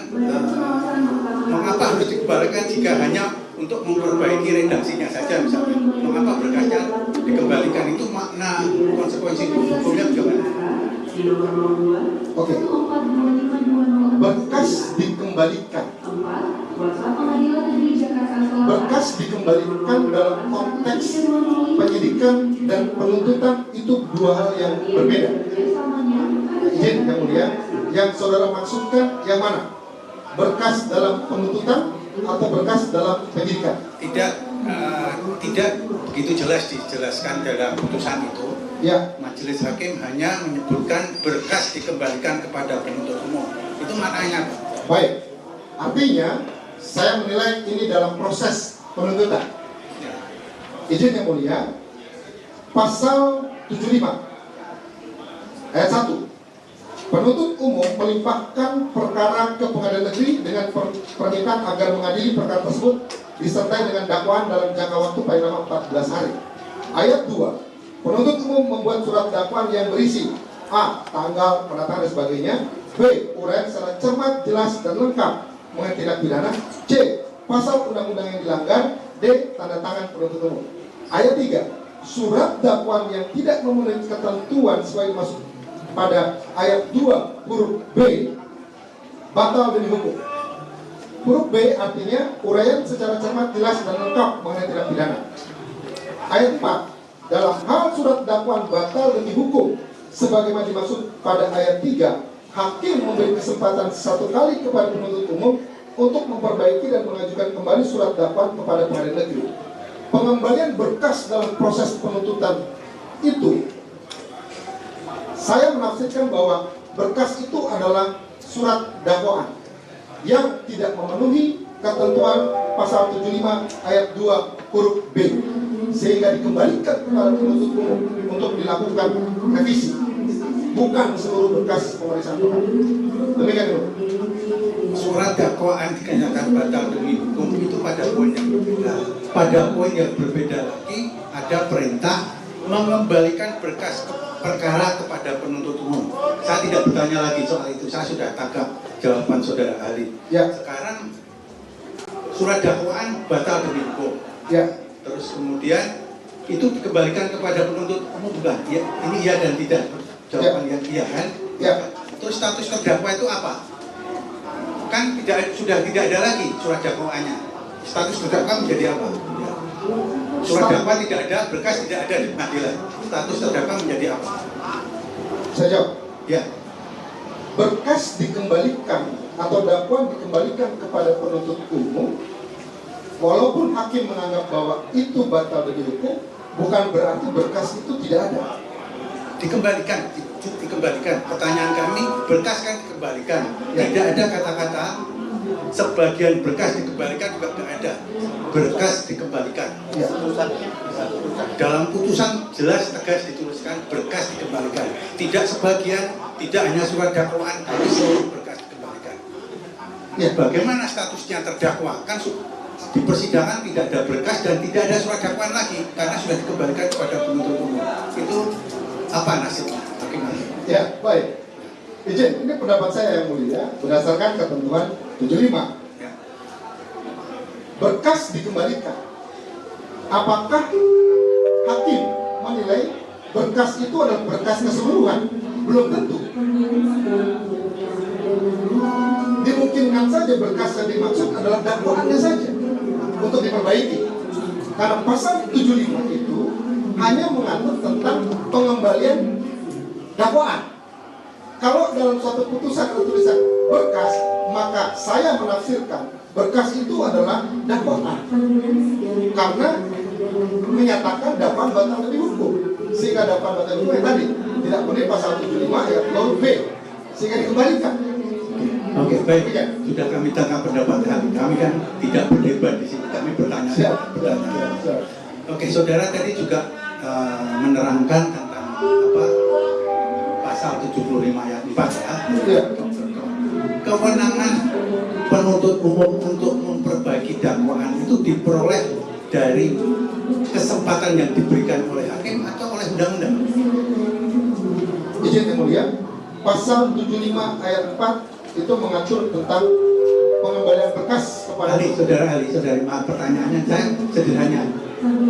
mengapa harus dikembalikan jika hanya untuk memperbaiki redaksinya saja misalnya? Mengapa berkasnya dikembalikan? Itu makna konsekuensi hukumnya bagaimana? Oke. Berkas dikembalikan. Berkas dikembalikan dalam konteks penyidikan dan penuntutan itu dua hal yang berbeda. Izin yang mulia, yang saudara maksudkan yang mana? Berkas dalam penuntutan atau berkas dalam penyidikan? Tidak begitu jelas dijelaskan dalam putusan itu. Ya. Majelis hakim hanya menyebutkan berkas dikembalikan kepada penuntut umum. Itu maknanya apa? Baik. Artinya saya menilai ini dalam proses penuntutan. Izin yang mulia, pasal 75 ayat 1, penuntut umum melimpahkan perkara ke pengadilan negeri dengan permintaan agar mengadili perkara tersebut disertai dengan dakwaan dalam jangka waktu paling lama 14 hari. Ayat 2, penuntut umum membuat surat dakwaan yang berisi A. Tanggal, pendatangan dan sebagainya, B. Uraian secara cermat, jelas dan lengkap mengenai tindak pidana, C. Pasal undang-undang yang dilanggar, D. Tanda tangan penuntut umum. Ayat 3, surat dakwaan yang tidak memenuhi ketentuan sesuai dimaksud pada ayat 2 huruf B batal demi hukum. Huruf B artinya uraian secara cermat, jelas dan lengkap mengenai tindak pidana. Ayat 4, dalam hal surat dakwaan batal demi hukum sebagaimana dimaksud pada ayat 3, hakim memberi kesempatan 1 kali kepada penuntut umum untuk memperbaiki dan mengajukan kembali surat dakwaan kepada pengadilan negeri. Pengembalian berkas dalam proses penuntutan itu, saya menafsirkan bahwa berkas itu adalah surat dakwaan yang tidak memenuhi ketentuan pasal 75 ayat 2 huruf B, sehingga dikembalikan kepada penuntut umum untuk dilakukan revisi, bukan seluruh berkas pemeriksaan perkara. Demikian dulu. Surat dakwaan dinyatakan batal demi hukum itu pada poin yang berbeda. Pada poin yang berbeda lagi ada perintah mengembalikan berkas perkara kepada penuntut umum. Saya tidak bertanya lagi soal itu, saya sudah tangkap jawaban saudara ahli. Ya. Sekarang surat dakwaan batal demi hukum. Ya. Terus kemudian itu dikembalikan kepada penuntut umum bukan? Ya, ini iya dan tidak. Jawaban yang iya kan? Ya. Terus status terdakwa itu apa? kan sudah tidak ada lagi surat dakwaannya. Status terdakwa menjadi apa? Ya. Surat dakwaan tidak ada, berkas tidak ada di pengadilan. Status terdakwa menjadi apa? Saya jawab. Ya. Berkas dikembalikan atau dakwaan dikembalikan kepada penuntut umum, walaupun hakim menganggap bahwa itu batal demi hukum, bukan berarti berkas itu tidak ada. Dikembalikan. Pertanyaan kami, berkas kan dikembalikan. Tidak ada kata-kata sebagian berkas dikembalikan, juga tidak ada. Berkas dikembalikan. Ya. Dalam putusan jelas tegas dituliskan berkas dikembalikan. Tidak sebagian, tidak hanya surat dakwaan, tapi seluruh berkas dikembalikan. Ya. Bagaimana statusnya terdakwa? Kan di persidangan tidak ada berkas dan tidak ada surat dakwaan lagi karena sudah dikembalikan kepada penuntut umum. Itu apa nasibnya? Bagaimana? Ya, baik. Izin, ini pendapat saya yang mulia berdasarkan ketentuan 75. Ya. Berkas dikembalikan. Apakah hakim menilai berkas itu adalah berkas keseluruhan? Belum tentu. Dimungkinkan saja berkas yang dimaksud adalah dakwaannya saja untuk diperbaiki. Karena pasal 75 itu hanya mengatur tentang pengembalian dakwaan. Kalau dalam suatu putusan atau tulisan berkas, maka saya menafsirkan berkas itu adalah dakwaan. Karena menyatakan dakwaan batal demi hukum. Sehingga dakwaan batal demi hukum yang tadi tidak memenuhi pasal 75 ayat 0 B. Sehingga dikembalikan. Oke, baik. Sudah kami tangkap pendapat kami kan tidak berdebat di sini, kami bertanya. Oke, saudara tadi juga menerangkan tentang apa pasal 75 ayat 4 ya. Kewenangan penuntut umum untuk memperbaiki dakwaan itu diperoleh dari kesempatan yang diberikan oleh hakim atau oleh undang-undang. Izin yang mulia, pasal 75 ayat 4 itu mengatur tentang pengembalian berkas kepada saudari, maaf pertanyaannya saya sederhana.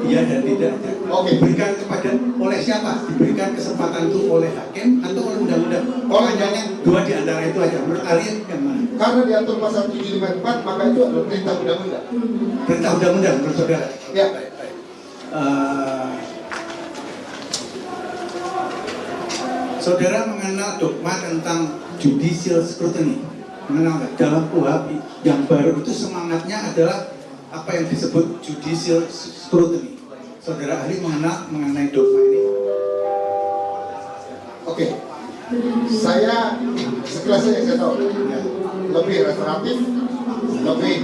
Iya dan tidak. Oke. Diberikan kepada oleh siapa? Diberikan kesempatan itu oleh hakim atau oleh undang-undang? Pertanyaannya dua di antara itu aja. Menurut kalian yang mana? Karena diatur pasal 75 ayat 4, maka itu adalah perintah undang-undang. Perintah undang-undang menurut saudara. Ya. Baik. Saudara mengenal dogma tentang judicial scrutiny, mengenal nggak? Dalam KUHP yang baru itu semangatnya adalah apa yang disebut judicial scrutiny. Saudara ahli mengenal mengenai dogma ini? Oke. Saya sekilas yang saya tahu lebih restoratif, lebih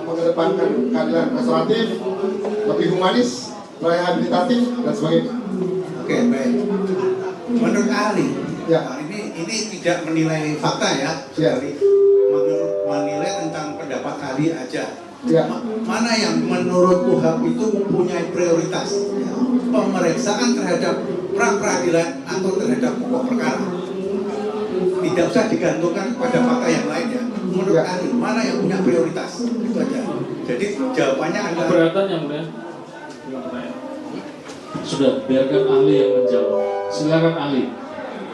mengedepankan keadilan restoratif, lebih humanis, rehabilitatif dan sebagainya. Oke, baik. Menurut ahli, ya. Ini tidak menilai fakta ya, menilai tentang pendapat ahli aja. Ya. Mana yang menurut KUHP itu mempunyai prioritas? Pemeriksaan terhadap pra-peradilan atau terhadap pokok perkara. Tidak usah digantungkan pada fakta yang lain ya. Menurut ahli, mana yang punya prioritas? Itu aja. Jadi jawabannya adalah keberatan yang mulia. Sudah, biarkan ahli yang menjawab. Silakan ahli.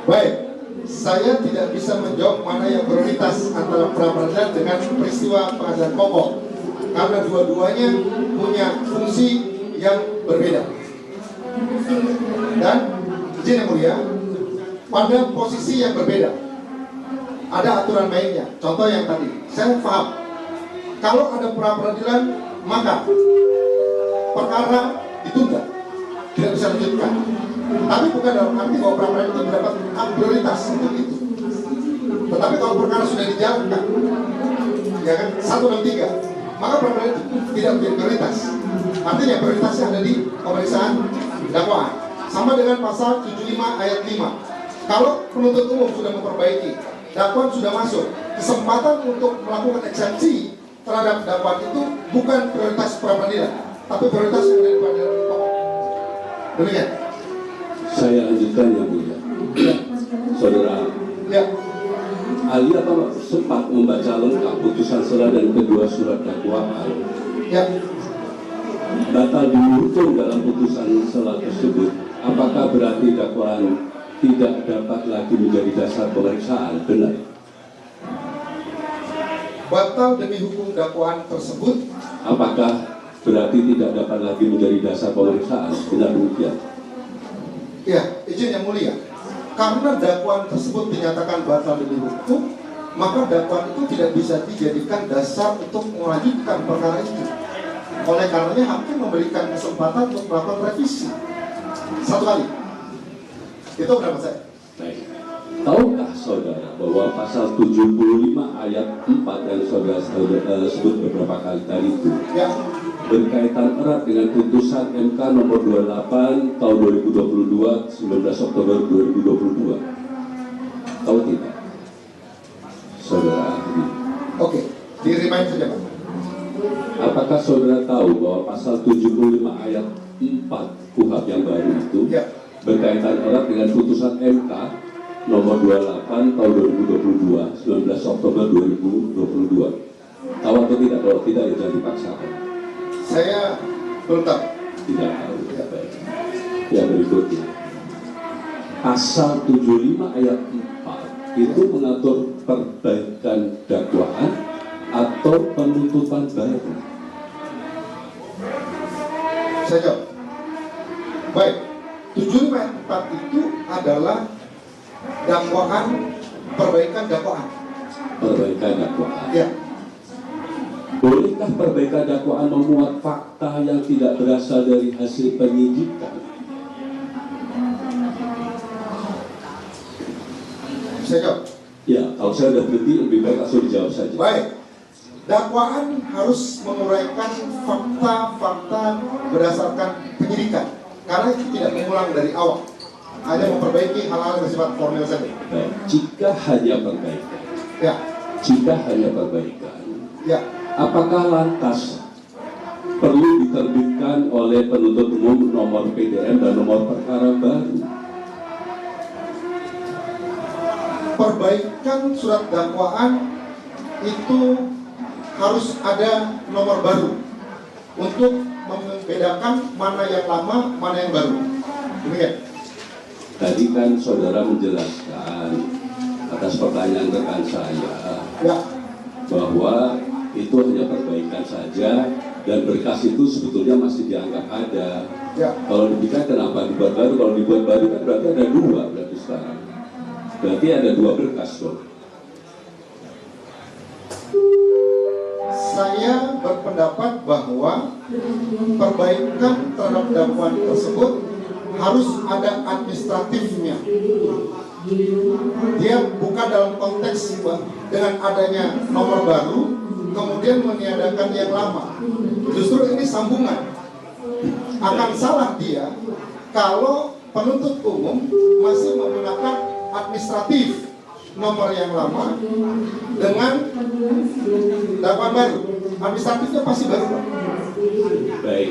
Baik, saya tidak bisa menjawab mana yang prioritas antara pra-peradilan dengan peristiwa pengadilan pokok karena dua-duanya punya fungsi yang berbeda. Dan izin yang mulia, pada posisi yang berbeda ada aturan mainnya. Contoh yang tadi, saya paham kalau ada pra-peradilan maka perkara ditunda, tidak bisa dilanjutkan. Tapi bukan dalam arti bahwa pra-peradilan itu mendapat hak prioritas untuk itu. Tetapi kalau perkara sudah dijalankan, ya kan 1 dan 3, maka pra-peradilan itu tidak menjadi prioritas. Artinya prioritasnya ada di pemeriksaan dakwaan. Sama dengan pasal 75 ayat 5. Kalau penuntut umum sudah memperbaiki, dakwaan sudah masuk, kesempatan untuk melakukan eksepsi terhadap dakwaan itu bukan prioritas pra-peradilan, tapi prioritas yang ada di peradilan pokok. Demikian. Saya lanjutkan yang mulia. Saudara Ya. ahli apa sempat membaca lengkap putusan sela dan kedua surat dakwaan. Ya. Batal dihukum dalam putusan sela tersebut. Apakah berarti dakwaan tidak dapat lagi menjadi dasar pemeriksaan? Benar. batal demi hukum dakwaan tersebut. Apakah berarti tidak dapat lagi menjadi dasar pemeriksaan? Benar demikian? Ya, izin yang mulia. Karena dakwaan tersebut dinyatakan batal demi hukum, maka dakwaan itu tidak bisa dijadikan dasar untuk melanjutkan perkara itu. Oleh karenanya hakim memberikan kesempatan untuk melakukan revisi 1 kali. Itu pendapat saya. Baik. Tahukah saudara bahwa pasal 75 ayat 4 yang saudara sebut beberapa kali tadi itu Ya, berkaitan erat dengan putusan MK nomor 28 tahun 2022 19 Oktober 2022? Tahu tidak? Saudara ahli. oke. Di-remind saja, Pak. Apakah saudara tahu bahwa pasal 75 ayat 4 KUHP yang baru itu Ya. berkaitan erat dengan putusan MK nomor 28 tahun 2022 19 Oktober 2022? Tahu atau tidak? Kalau tidak, ya jangan dipaksakan. Saya belum tahu. Tidak tahu. Ya, baik. Yang berikutnya, pasal 75 ayat 4 itu mengatur perbaikan dakwaan atau penuntutan baru. Saya jawab. Baik, 75 ayat 4 itu adalah dakwaan, perbaikan dakwaan. Perbaikan dakwaan. Ya, Bolehkah perbaikan dakwaan memuat fakta yang tidak berasal dari hasil penyidikan? saya jawab. Ya, kalau saya sudah berhenti, lebih baik langsung dijawab saja. Baik, dakwaan harus menguraikan fakta-fakta berdasarkan penyidikan, karena itu tidak mengulang dari awal, hanya memperbaiki hal-hal yang bersifat formil saja. Baik, jika hanya perbaikan, Ya, ya, apakah lantas perlu diterbitkan oleh penuntut umum nomor PDM dan nomor perkara baru? perbaikan surat dakwaan itu harus ada nomor baru untuk membedakan mana yang lama, mana yang baru. Demikian. Tadi kan saudara menjelaskan atas pertanyaan rekan saya Ya, bahwa itu hanya perbaikan saja dan berkas itu sebetulnya masih dianggap ada. ya. Kalau demikian kenapa dibuat baru? Kalau dibuat baru kan berarti ada dua berarti sekarang. Berarti ada dua berkas dong. Saya berpendapat bahwa perbaikan terhadap dakwaan tersebut harus ada administratifnya. Dia bukan dalam konteks dengan adanya nomor baru kemudian meniadakan yang lama. Justru ini sambungan. Akan salah dia kalau penuntut umum masih menggunakan administratif nomor yang lama dengan dakwaan baru. Administratifnya pasti baru, Pak. Baik,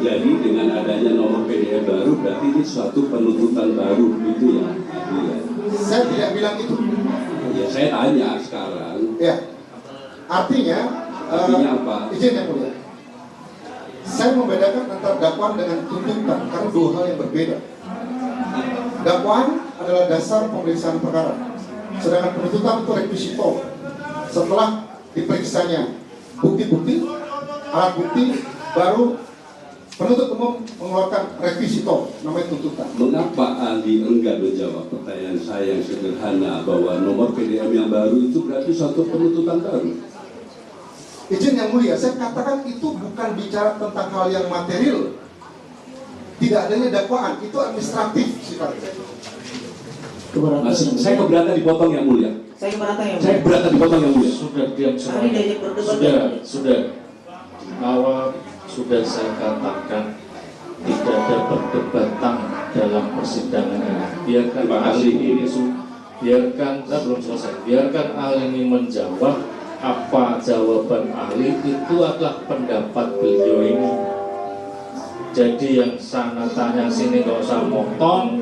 jadi dengan adanya nomor PDM baru berarti ini suatu penuntutan baru gitu ya? Saya tidak bilang itu. Ya saya tanya sekarang. Ya, artinya Apa? Izin yang mulia. Saya membedakan antara dakwaan dengan tuntutan karena dua hal yang berbeda. Dakwaan adalah dasar pemeriksaan perkara, sedangkan penuntutan itu requisito. Setelah diperiksanya bukti-bukti, alat bukti, baru penuntut umum mengeluarkan requisito, namanya tuntutan. Mengapa Andi enggak menjawab pertanyaan saya yang sederhana bahwa nomor PDM yang baru itu berarti suatu penuntutan baru? Izin yang mulia, saya katakan itu bukan bicara tentang hal yang material. Tidak adanya dakwaan, itu administratif sifatnya. Saya keberatan dipotong yang mulia. Saya keberatan yang Saya keberatan dipotong yang mulia. Sudah diam Kami semuanya. diajak berdebat. Sudah. Awal sudah saya katakan tidak ada perdebatan dalam persidangan ini. Biarkan Terima ahli kasih. ini biarkan saya belum selesai. Biarkan ahli ini menjawab. Apa jawaban ahli itu adalah pendapat beliau ini. Jadi yang sana tanya sini nggak usah motong,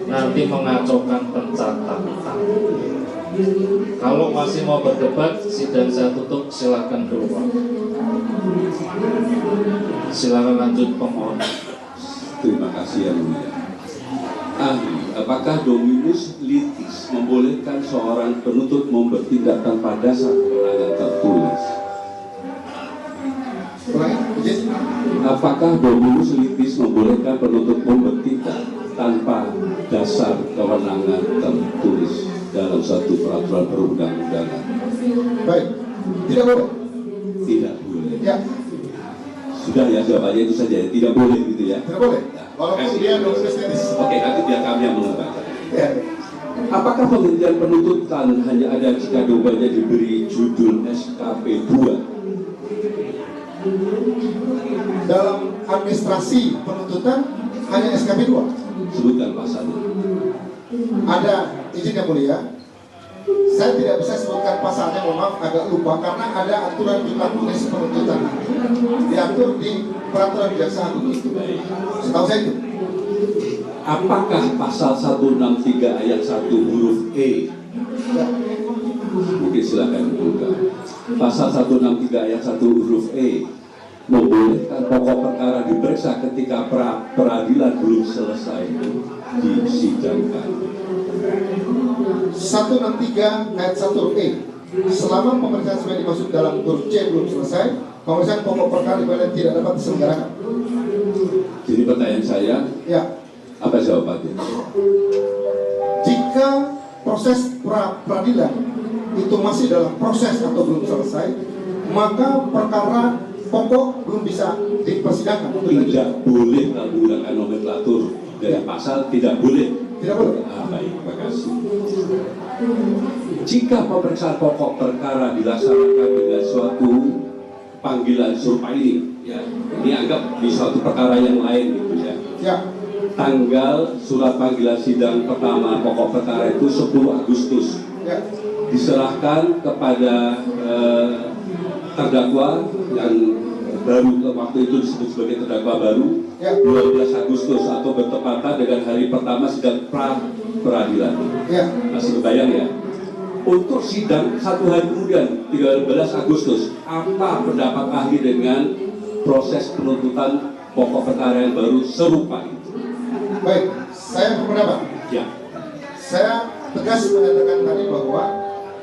nanti mengacaukan pencatatan. Kalau masih mau berdebat, sidang saya tutup, silakan keluar. Silakan lanjut pemohon. Terima kasih yang mulia. Ahli, apakah dominus litis membolehkan seorang penuntut umum bertindak tanpa dasar kewenangan tertulis? Apakah dominus litis membolehkan penuntut umum bertindak tanpa dasar kewenangan tertulis dalam satu peraturan perundang-undangan? Baik, tidak boleh. Tidak boleh. Ya, Sudah ya, jawabannya itu saja, tidak boleh gitu ya. tidak boleh. Walaupun dia dominus litis. Oke, nanti biar kami yang mengembangkan. Ya. Apakah penghentian penuntutan hanya ada jika dombanya diberi judul SKP 2? Dalam administrasi penuntutan hanya SKP 2. Sebutkan pasalnya. Ada, izin yang mulia, saya tidak bisa sebutkan pasalnya, mohon maaf, agak lupa karena ada aturan jumlah komisi penuntutan diatur di peraturan Jaksa Agung itu. Setahu saya itu. Apakah pasal 163 ayat 1 huruf E? Ya. Mungkin silakan dibuka. Pasal 163 ayat 1 huruf E membolehkan pokok perkara diperiksa ketika peradilan belum selesai disidangkan. 163 ayat 1E. Selama pemeriksaan sebagai dimaksud dalam huruf C belum selesai, pemeriksaan pokok perkara di pengadilan tidak dapat diselenggarakan. Jadi pertanyaan saya, Ya, apa jawabannya? jika proses peradilan itu masih dalam proses atau belum selesai, maka perkara pokok belum bisa dipersidangkan. Tidak boleh menggunakan nomenklatur dari pasal, tidak boleh. Tidak boleh. Baik, terima kasih. Jika pemeriksaan pokok perkara dilaksanakan dengan suatu panggilan serupa ini, ya, ini anggap di suatu perkara yang lain gitu ya. Ya, Tanggal surat panggilan sidang pertama pokok perkara itu 10 Agustus. ya, Diserahkan kepada terdakwa yang baru waktu itu disebut sebagai terdakwa baru, ya, 12 Agustus atau bertepatan dengan hari pertama sidang pra-peradilan. ya. Masih kebayang ya? Untuk sidang 1 hari kemudian, 13 Agustus, apa pendapat ahli dengan proses penuntutan pokok perkara yang baru serupa itu? Baik, saya berpendapat. Ya. Saya tegas menyatakan tadi bahwa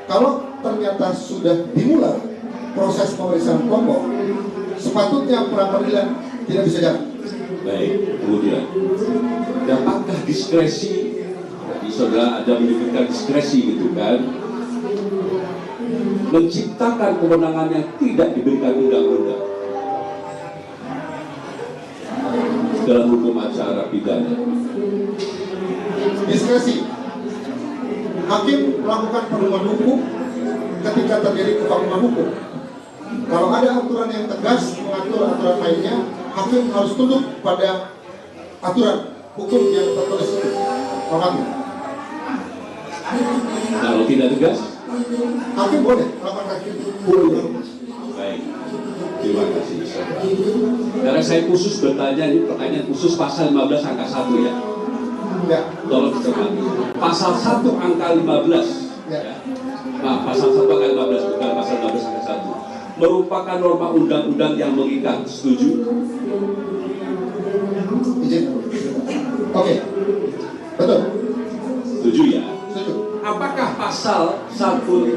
kalau ternyata sudah dimulai proses pemeriksaan pokok, sepatutnya pra-peradilan tidak bisa jalan. Baik, kemudian dapatkah diskresi? Tadi saudara ada menyebutkan diskresi gitu kan, menciptakan kewenangan yang tidak diberikan undang-undang dalam hukum acara pidana. Diskresi. Hakim melakukan pedoman hukum ketika terjadi kevakuman hukum. Kalau ada aturan yang tegas mengatur aturan lainnya, hakim harus tunduk pada aturan hukum yang tertulis itu. Paham? Kalau tidak tegas, Hakim boleh melakukan hakim. boleh. Baik, terima kasih. Karena saya khusus bertanya, ini pertanyaan khusus pasal 15 angka 1 ya. Ya, Tolong dicermati. Pasal 1 angka 15 ya. Nah, pasal 1 angka 15 bukan pasal 15 angka 1 merupakan norma undang-undang yang mengikat. Setuju? izin. Oke, betul. Setuju ya? Setuju. Apakah pasal 158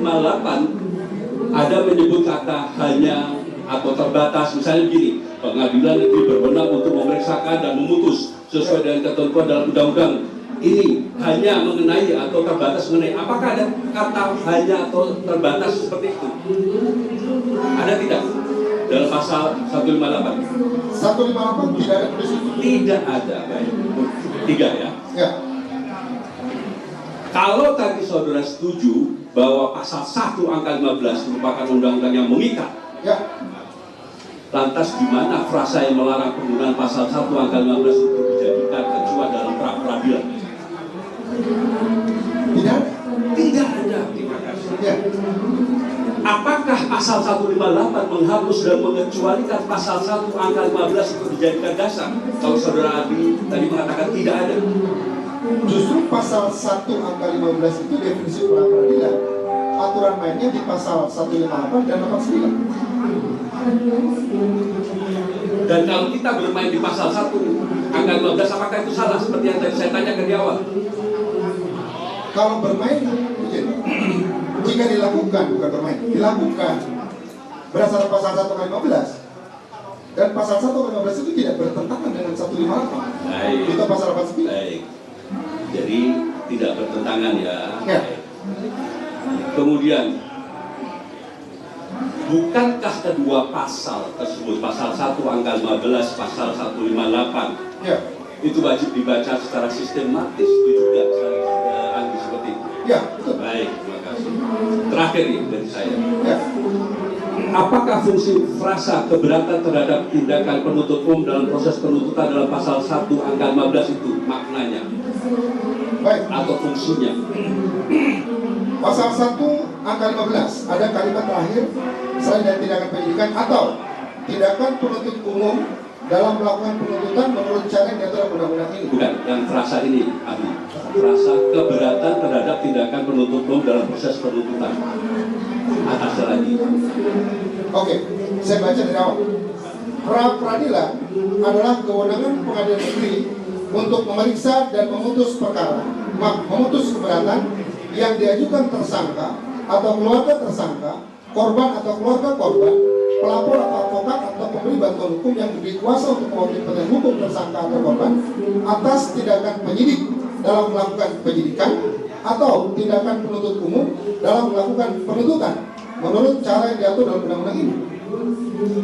ada menyebut kata hanya atau terbatas? Misalnya begini, pengadilan negeri berwenang untuk memeriksakan dan memutus sesuai dengan ketentuan dalam undang-undang ini hanya mengenai atau terbatas mengenai. Apakah ada kata hanya atau terbatas seperti itu? Ada tidak dalam pasal 158? 158 tidak ada tulis itu. Tidak ada. Baik, 3 ya. Ya, Kalau tadi saudara setuju bahwa pasal 1 angka 15 merupakan undang-undang yang mengikat, ya. lantas di mana frasa yang melarang penggunaan pasal 1 angka 15 untuk dijadikan acuan dalam pra-peradilan? Tidak. Tidak ada. Terima kasih. Ya. Apakah pasal 158 menghapus dan mengecualikan pasal 1 angka 15 untuk dijadikan dasar? Kalau saudara Adi tadi mengatakan tidak ada. Justru pasal 1 angka 15 itu definisi pra-peradilan. Aturan mainnya di pasal 158 dan 89. Dan kalau kita bermain di pasal 1 angka 15, apakah itu salah seperti yang tadi saya tanyakan di awal? Kalau bermain, jika dilakukan, bukan bermain, dilakukan berdasarkan pasal 1 angka 15, dan pasal 1 angka 15 itu tidak bertentangan dengan 158. Baik. Itu pasal 89. Baik. Jadi tidak bertentangan ya. Ya. Kemudian, bukankah kedua pasal tersebut, pasal 1 angka 15, pasal 158, Ya. itu wajib dibaca secara sistematis, itu juga Andi seperti itu? Ya, betul. Baik, terima kasih. Terakhir nih dari saya. Ya. Apakah fungsi frasa keberatan terhadap tindakan penuntut umum dalam proses penuntutan dalam pasal 1 angka 15 itu maknanya Baik. atau fungsinya? Pasal 1 angka 15 ada kalimat terakhir selain dari tindakan penyidikan atau tindakan penuntut umum dalam melakukan penuntutan menurut cara yang diatur dalam undang-undang ini. Bukan, yang frasa ini, Abi. Frasa keberatan terhadap tindakan penuntut umum dalam proses penuntutan. Atasnya lagi. Oke, saya baca dari awal. Pra peradilan adalah kewenangan pengadilan negeri untuk memeriksa dan memutus perkara, memutus keberatan yang diajukan tersangka atau keluarga tersangka, korban atau keluarga korban, pelapor atau advokat atau pemberi bantuan hukum yang diberi kuasa untuk mewakili penegak hukum tersangka atau korban atas tindakan penyidik dalam melakukan penyidikan atau tindakan penuntut umum dalam melakukan penuntutan menurut cara yang diatur dalam undang-undang ini.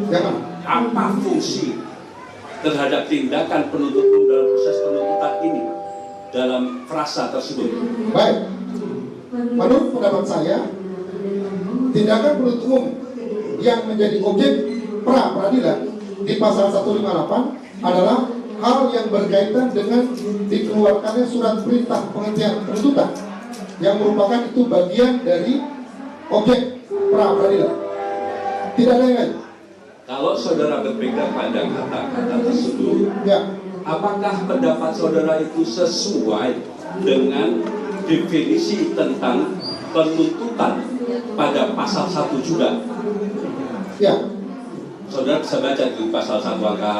Jangan. Apa fungsi terhadap tindakan penuntut umum dalam proses penuntutan ini dalam frasa tersebut? Baik. Menurut pendapat saya, tindakan penuntut umum yang menjadi objek pra peradilan di pasal 158 adalah hal yang berkaitan dengan dikeluarkannya surat perintah penghentian penuntutan yang merupakan itu bagian dari objek pra peradilan. Tidak ada yang lain. Kalau saudara berpegang pada kata-kata tersebut, Ya, apakah pendapat saudara itu sesuai dengan definisi tentang penuntutan pada pasal 1 juga? ya. Saudara bisa baca di pasal 1 angka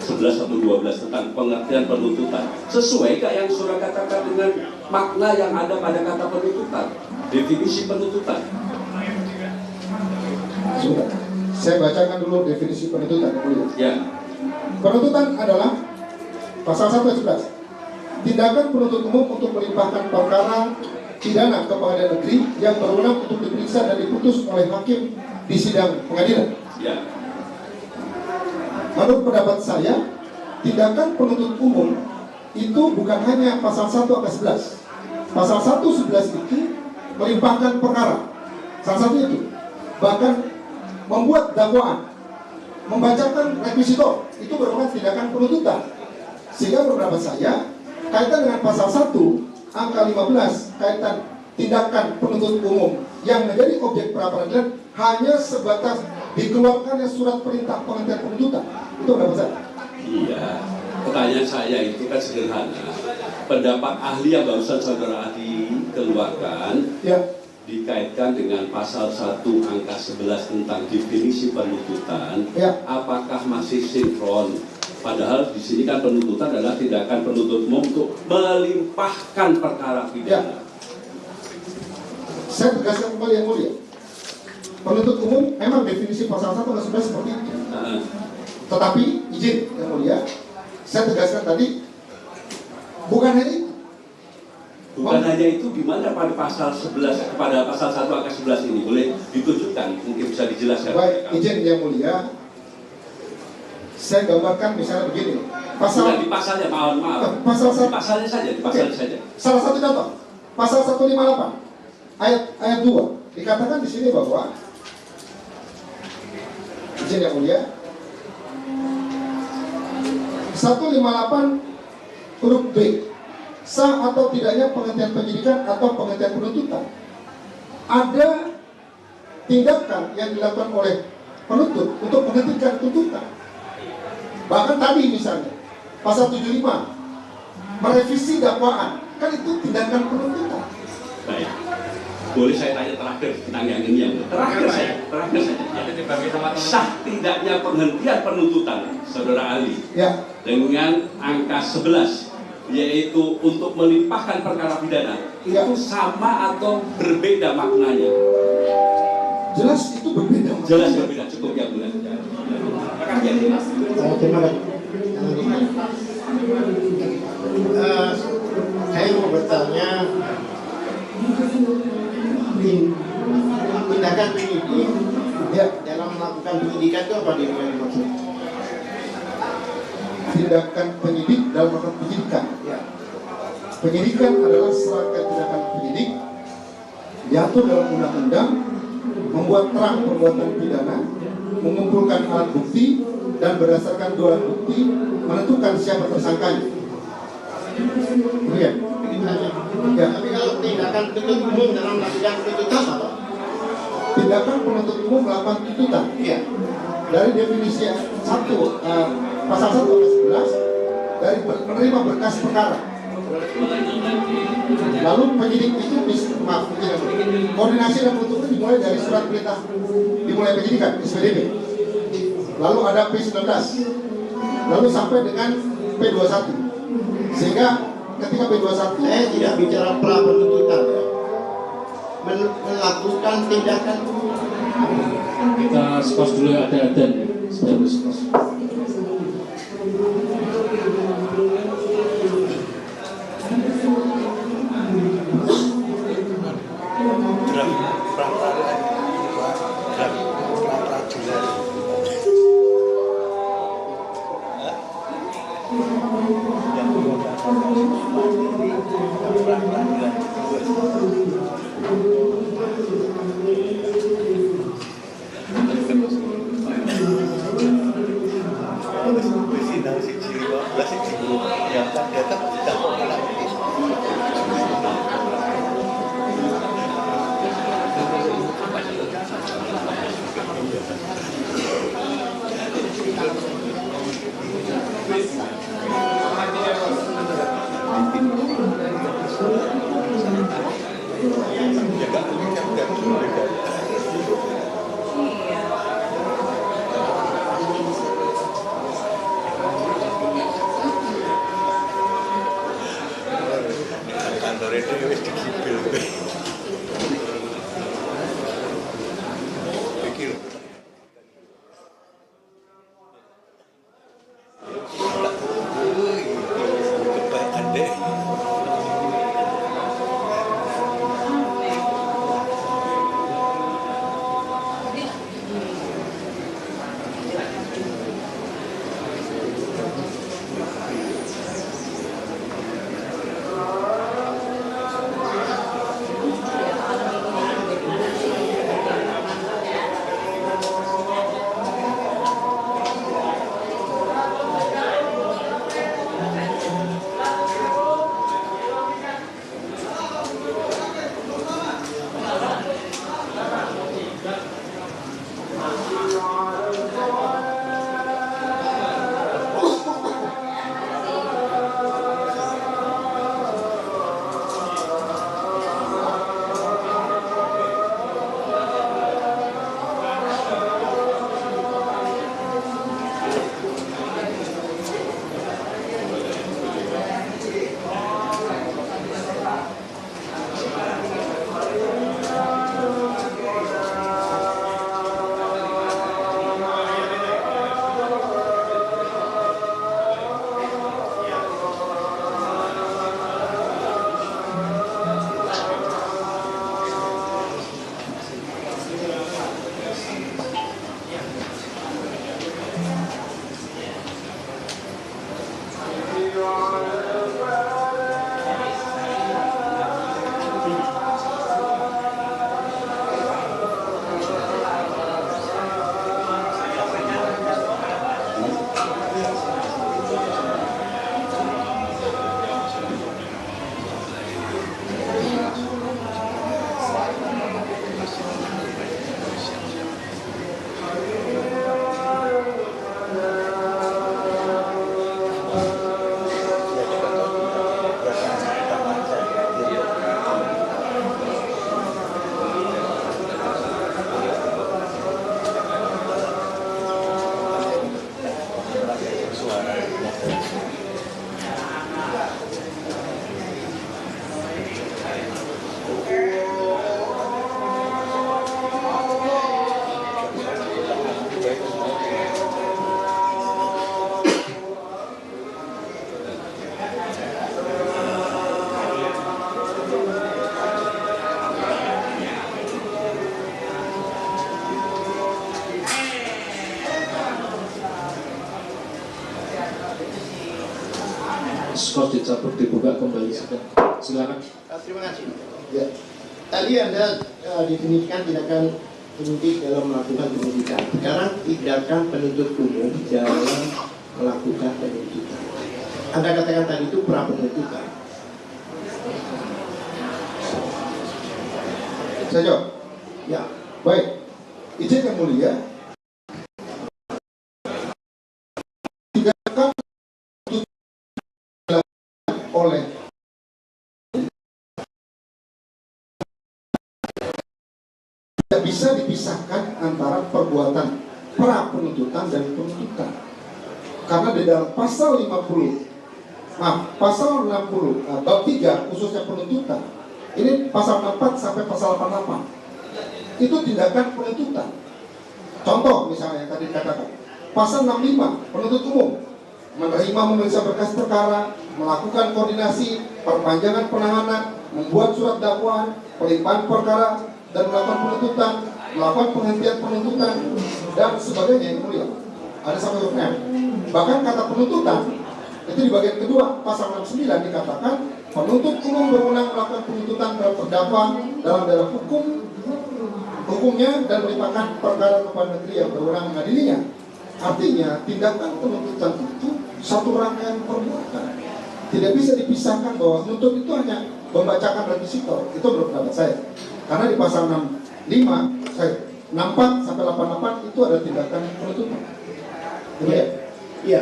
11 atau 12 tentang pengertian penuntutan. Sesuai gak yang saudara katakan dengan makna yang ada pada kata penuntutan? Definisi penuntutan. Sudah. Saya bacakan dulu definisi penuntutan. Ya. Penuntutan adalah pasal 1 ayat 11. Tindakan penuntut umum untuk melimpahkan perkara pidana ke pengadilan negeri yang berwenang untuk diperiksa dan diputus oleh hakim di sidang pengadilan. Ya. Menurut pendapat saya, tindakan penuntut umum itu bukan hanya pasal 1 angka 11. Pasal 111 itu melimpahkan perkara. Salah satu itu. Bahkan membuat dakwaan, membacakan rekuisitor, itu merupakan tindakan penuntutan. Sehingga menurut pendapat saya, kaitan dengan pasal 1 angka 15, kaitan tindakan penuntut umum yang menjadi objek pra peradilan hanya sebatas dikeluarkannya surat perintah penghentian penuntutan. Itu pendapat saya. Iya. Pertanyaan saya itu kan sederhana. Pendapat ahli yang barusan saudara Adi keluarkan, Ya, dikaitkan dengan pasal 1 angka 11 tentang definisi penuntutan, ya. apakah masih sinkron? Padahal di sini kan penuntutan adalah tindakan penuntut umum untuk melimpahkan perkara pidana. Saya tegaskan kembali yang mulia. Penuntut umum memang definisi pasal 1 angka 11 seperti itu. Tetapi izin yang mulia, saya tegaskan tadi bukan hanya itu. Bukan hanya itu, di mana pada pasal 11, pada pasal 1 angka 11 ini boleh ditunjukkan, mungkin bisa dijelaskan. Baik, izin yang mulia, saya gambarkan misalnya begini. Bukan di pasalnya, maaf. Pasal di pasalnya saja, di pasalnya saja. Salah satu contoh, pasal 158 ayat 2 dikatakan di sini bahwa izin yang mulia, 158 huruf B, sah atau tidaknya penghentian penyidikan atau penghentian penuntutan. Ada tindakan yang dilakukan oleh penuntut untuk menghentikan tuntutan. Bahkan tadi misalnya pasal 75 merevisi dakwaan, kan itu tindakan penuntutan. Baik. Boleh saya tanya terakhir tentang yang ini yang terakhir saja. Sah tidaknya penghentian penuntutan saudara ahli dengan angka 11, yaitu untuk melimpahkan perkara pidana, itu sama atau berbeda maknanya? Jelas itu berbeda. Jelas berbeda, cukup ya bulan. Terima kasih. Saya mau bertanya, tindakan penyidik dalam melakukan penyidikan itu apa yang dimaksud? Tindakan penyidik dalam melakukan penyidikan. Penyidikan adalah serangkaian tindakan penyidik diatur dalam undang-undang, membuat terang perbuatan pidana, mengumpulkan alat bukti, dan berdasarkan dua alat bukti menentukan siapa tersangkanya. Iya. Tapi kalau tindakan penuntut umum dalam melakukan penuntutan apa? Tindakan penuntut umum melakukan tuntutan. Iya. Dari definisi 1 pasal 1 ayat 11 dari menerima berkas perkara. Lalu penyidik itu koordinasi dan penuntutan dimulai dari surat perintah dimulai penyidikan SPDP. Lalu ada P19. Lalu sampai dengan P21. Sehingga ketika P21 saya tidak bicara pra penuntutan ya. Melakukan tindakan. Kita skos dulu, ada adan sebelum skos. Kantor itu wis dikipil. Pikir. Skor dicabut, dibuka kembali. Silakan. Terima kasih. Ya. Tadi Anda definisikan tindakan penyidik dalam melakukan penyidikan. Sekarang tindakan penuntut umum dalam melakukan penuntutan. Anda katakan tadi itu pra penuntutan. Saya jawab. Ya. Baik. Izin yang mulia. Tindakan oleh tidak bisa dipisahkan antara perbuatan pra penuntutan dan penuntutan, karena di dalam pasal 60 bab 3 khususnya penuntutan, ini pasal 64 sampai pasal 88 itu tindakan penuntutan. Contoh misalnya yang tadi dikatakan pasal 65 penuntut umum menerima memeriksa berkas perkara, melakukan koordinasi, perpanjangan penahanan, membuat surat dakwaan, pelimpahan perkara, dan melakukan penuntutan, melakukan penghentian penuntutan, dan sebagainya yang mulia. Ada sampai huruf M. Bahkan kata penuntutan, itu di bagian kedua, pasal 69 dikatakan, penuntut umum berwenang melakukan penuntutan terhadap terdakwa dalam daerah hukumnya dan melimpahkan perkara kepada negeri yang berwenang mengadilinya. Artinya, tindakan penuntutan itu satu rangkaian perbuatan. Tidak bisa dipisahkan bahwa penuntut itu hanya membacakan requisitor. Itu menurut pendapat saya. Karena di pasal 64 sampai 88 itu ada tindakan penuntutan. Iya. Iya.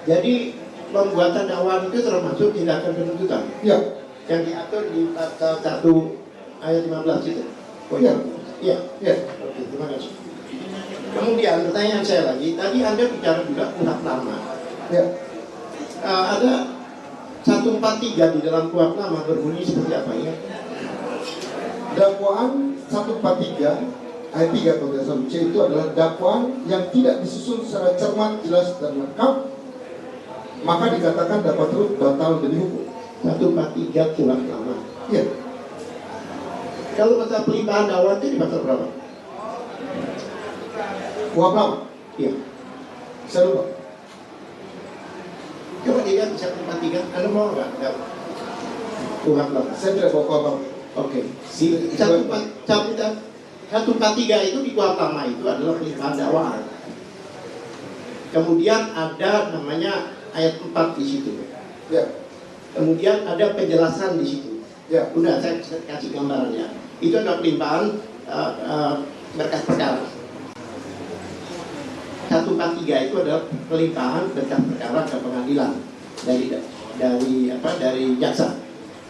Jadi pembuatan dakwaan itu termasuk tindakan penuntutan. Iya. Yang diatur di pasal 1 ayat 15 itu. Oh iya. Iya. Iya. Oke, terima kasih. Kemudian pertanyaan saya lagi, tadi Anda bicara juga kuhap lama. Ya. Ada 143 di dalam kuhap lama berbunyi seperti apa ya? Dakwaan 143 ayat 3 kalau tidak salah C itu adalah dakwaan yang tidak disusun secara cermat, jelas dan lengkap, maka dikatakan dapat terus batal demi hukum. 143 kuhap lama. Iya. Kalau pasal pelimpahan dakwaan itu di pasal berapa? Kuhap lama. Iya. Saya lupa. Coba dilihat bisa 143. Anda mau nggak? Kuhap lama. Saya tidak bawa kuhap lama. Oke. 143 itu di kuhap lama itu adalah pelimpahan dakwaan. Kemudian ada namanya ayat 4 di situ. Ya. Kemudian ada penjelasan di situ. Ya. Udah saya kasih gambarannya. Itu adalah pelimpahan berkas perkara. 143 itu adalah pelimpahan berkas perkara ke pengadilan dari jaksa.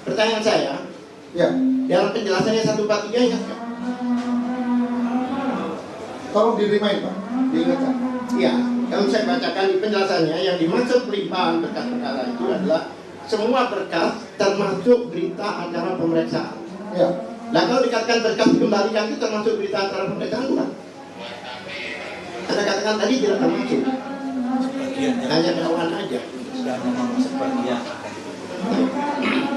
Pertanyaan saya, Ya. dalam penjelasannya 143 ingat nggak? Tolong di-remind Pak, diingatkan. Iya, kalau saya bacakan di penjelasannya, yang dimaksud pelimpahan berkas perkara itu adalah semua berkas termasuk berita acara pemeriksaan. Ya. Nah kalau dikatakan berkas dikembalikan itu termasuk berita acara pemeriksaan bukan? Anda katakan tadi tidak termasuk, hanya dakwaan aja.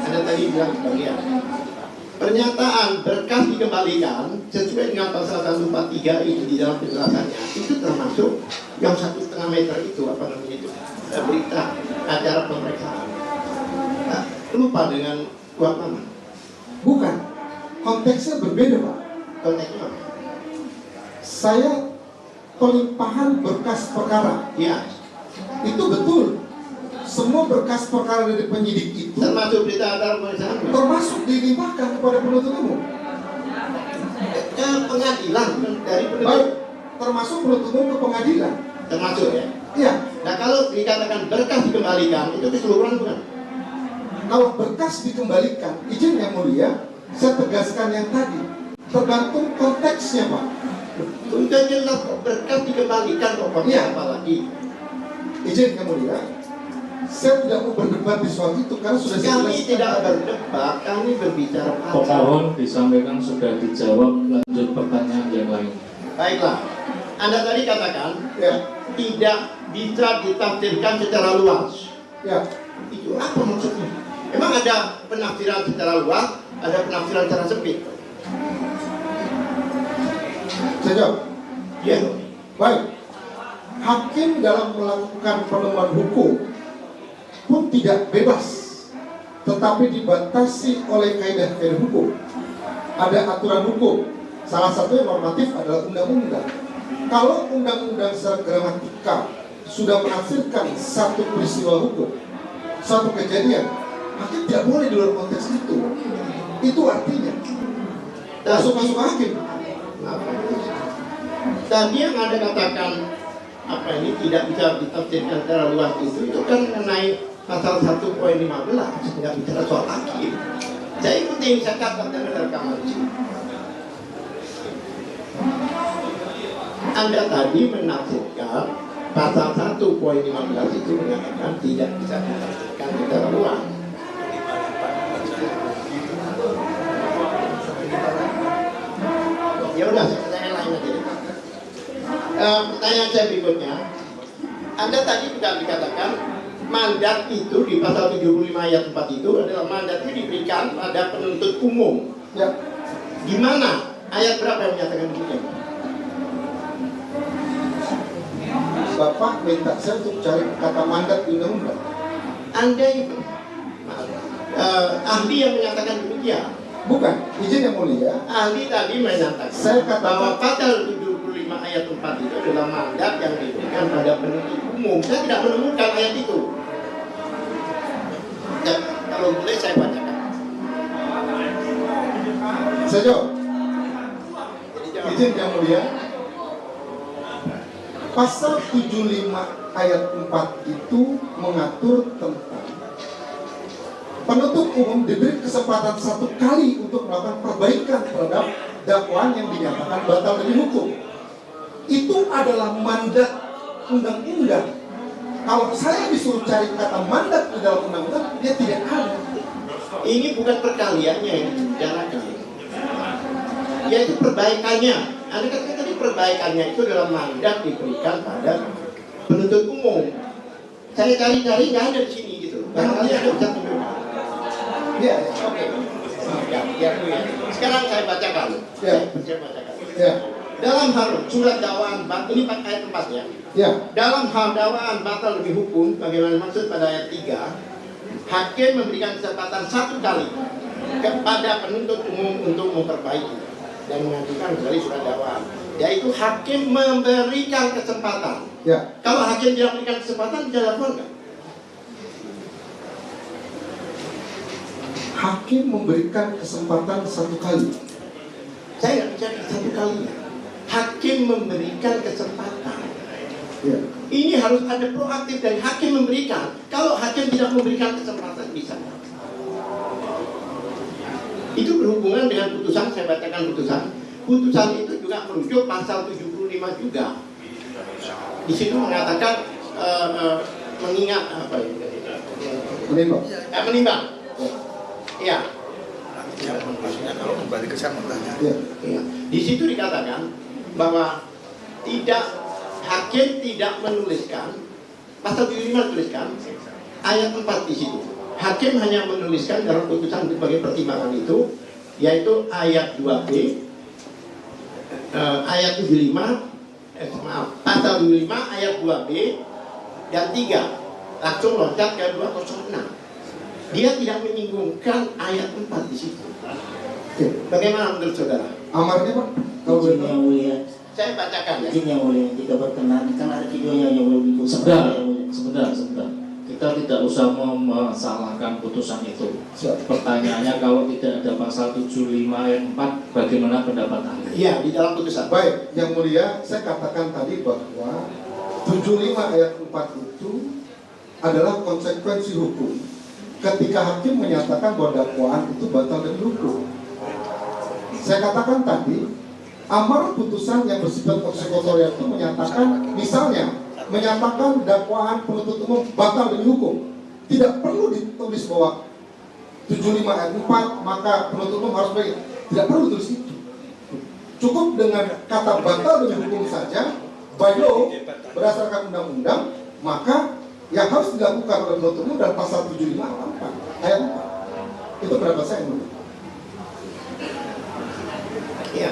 Anda tadi bilang sebagian. Pernyataan berkas dikembalikan sesuai dengan pasal 143 itu di dalam penjelasannya itu termasuk yang 1,5 meter itu apa namanya itu berita acara pemeriksaan. Nah, lupa dengan kuhap lama. Bukan. Konteksnya berbeda Pak. Konteksnya apa? Saya pelimpahan berkas perkara. Ya. Itu betul. Semua berkas perkara dari penyidik itu termasuk berita acara pemeriksaan, termasuk dilimpahkan kepada penuntut umum. Pengadilan dari penuntut. Baik, termasuk penuntut umum ke pengadilan. Termasuk ya. Iya. Nah kalau dikatakan berkas dikembalikan itu keseluruhan bukan? Kalau berkas dikembalikan, izin yang mulia, saya tegaskan yang tadi. Tergantung konteksnya Pak. Untuk jelas berkas dikembalikan pokoknya apalagi. Izin yang mulia. Saya tidak mau berdebat di soal itu karena sudah kami tidak berdebat, kami berbicara pasal. Pemohon disampaikan sudah dijawab, lanjut pertanyaan yang lain. Baiklah, Anda tadi katakan ya, tidak bisa ditafsirkan secara luas. Ya. Itu apa maksudnya? Emang ada penafsiran secara luas, ada penafsiran secara sempit? Saya jawab. Ya. Baik. Hakim dalam melakukan penemuan hukum pun tidak bebas, tetapi dibatasi oleh kaidah-kaidah hukum. Ada aturan hukum. Salah satu yang normatif adalah undang-undang. Kalau undang-undang secara gramatikal sudah menafsirkan satu peristiwa hukum, satu kejadian, hakim tidak boleh di luar konteks itu. Itu artinya masuk hakim. Tadi yang Anda katakan apa ini tidak bisa ditafsirkan secara luas itu kan mengenai pasal 1.15, nggak bicara soal hakim. Saya ikutin, saya catat dan rekaman di sini. Anda tadi menafsirkan pasal 1.15 itu menyatakan tidak bisa ditafsirkan secara luas. Ya udah, saya lain aja. Pertanyaan saya berikutnya, Anda tadi sudah dikatakan mandat itu di pasal 75 ayat 4 itu adalah mandat itu diberikan pada penuntut umum. Ya. Di mana ayat berapa yang menyatakan demikian? Bapak minta saya untuk cari kata mandat di undang-undang. Anda itu ahli yang menyatakan demikian. Bukan, izin yang mulia. Ahli tadi menyatakan Saya katakan bahwa pasal 75 ayat 4 itu adalah mandat yang diberikan pada penuntut umum. Saya tidak menemukan ayat itu. Dan kalau boleh saya bacakan. Saya jawab. Izin yang mulia. Pasal 75 ayat 4 itu mengatur tentang penuntut umum diberi kesempatan satu kali untuk melakukan perbaikan terhadap dakwaan yang dinyatakan batal demi hukum. Itu adalah mandat undang-undang. Kalau saya disuruh cari kata mandat di dalam undang-undang, dia tidak ada. Ini bukan perkaliannya yang dibicarakan, yaitu perbaikannya. Anda katakan tadi perbaikannya itu adalah mandat diberikan pada penuntut umum. Saya cari-cari nggak ada di sini gitu. Barangkali ada bisa tunjukkan. Ya, oke. Ya. Sekarang saya bacakan. Ya. Saya bacakan. Ya. Dalam hal surat dakwaan, ini ayat 4 ya. Ya. Dalam hal dakwaan batal demi hukum, bagaimana maksud pada ayat 3, hakim memberikan kesempatan satu kali kepada penuntut umum untuk memperbaiki dan mengajukan kembali surat dakwaan. Yaitu hakim memberikan kesempatan. Ya. Kalau hakim tidak memberikan kesempatan, bisa lakukan nggak? Hakim memberikan kesempatan satu kali. Saya nggak bicara satu kali. Hakim memberikan kesempatan. Ya. Ini harus ada proaktif dari hakim memberikan. Kalau hakim tidak memberikan kesempatan, bisa. Itu berhubungan dengan putusan, saya bacakan putusan. Putusan itu juga merujuk pasal 75 juga. Di situ mengatakan mengingat apa ini? Menimbang. Menimbang. Iya. Maksudnya kalau kembali ke saya mau tanya. Ya. Di situ dikatakan bahwa hakim tidak menuliskan pasal 75 tuliskan ayat 4 di situ. Hakim hanya menuliskan dalam putusan sebagai pertimbangan itu, yaitu ayat 2B, ayat 75, pasal 75 ayat 2B dan 3, langsung loncat ke 206. Dia tidak menyinggungkan ayat 4 di situ. Bagaimana menurut saudara? Amarnya Pak? Kalau Izin yang mulia, Saya bacakan ya. izin yang mulia, jika berkenan, kan ada videonya yang belum Sebentar. Kita tidak usah memasalahkan putusan itu. Pertanyaannya, kalau tidak ada pasal 75 ayat 4, bagaimana pendapat Anda? Iya, di dalam putusan. Baik, yang mulia, saya katakan tadi bahwa 75 ayat 4 itu adalah konsekuensi hukum ketika hakim menyatakan bahwa dakwaan itu batal demi hukum. Saya katakan tadi, amar putusan yang bersifat eksekutorial itu menyatakan, misalnya menyatakan dakwaan penuntut umum batal demi hukum, tidak perlu ditulis bahwa 75 ayat 4 maka penuntut umum harus bagi. Tidak perlu tulis itu. Cukup dengan kata batal demi hukum saja, by law, berdasarkan undang-undang, maka yang harus dilakukan oleh penuntut umum dalam pasal 75 ayat 4. Itu pendapat saya. Ya.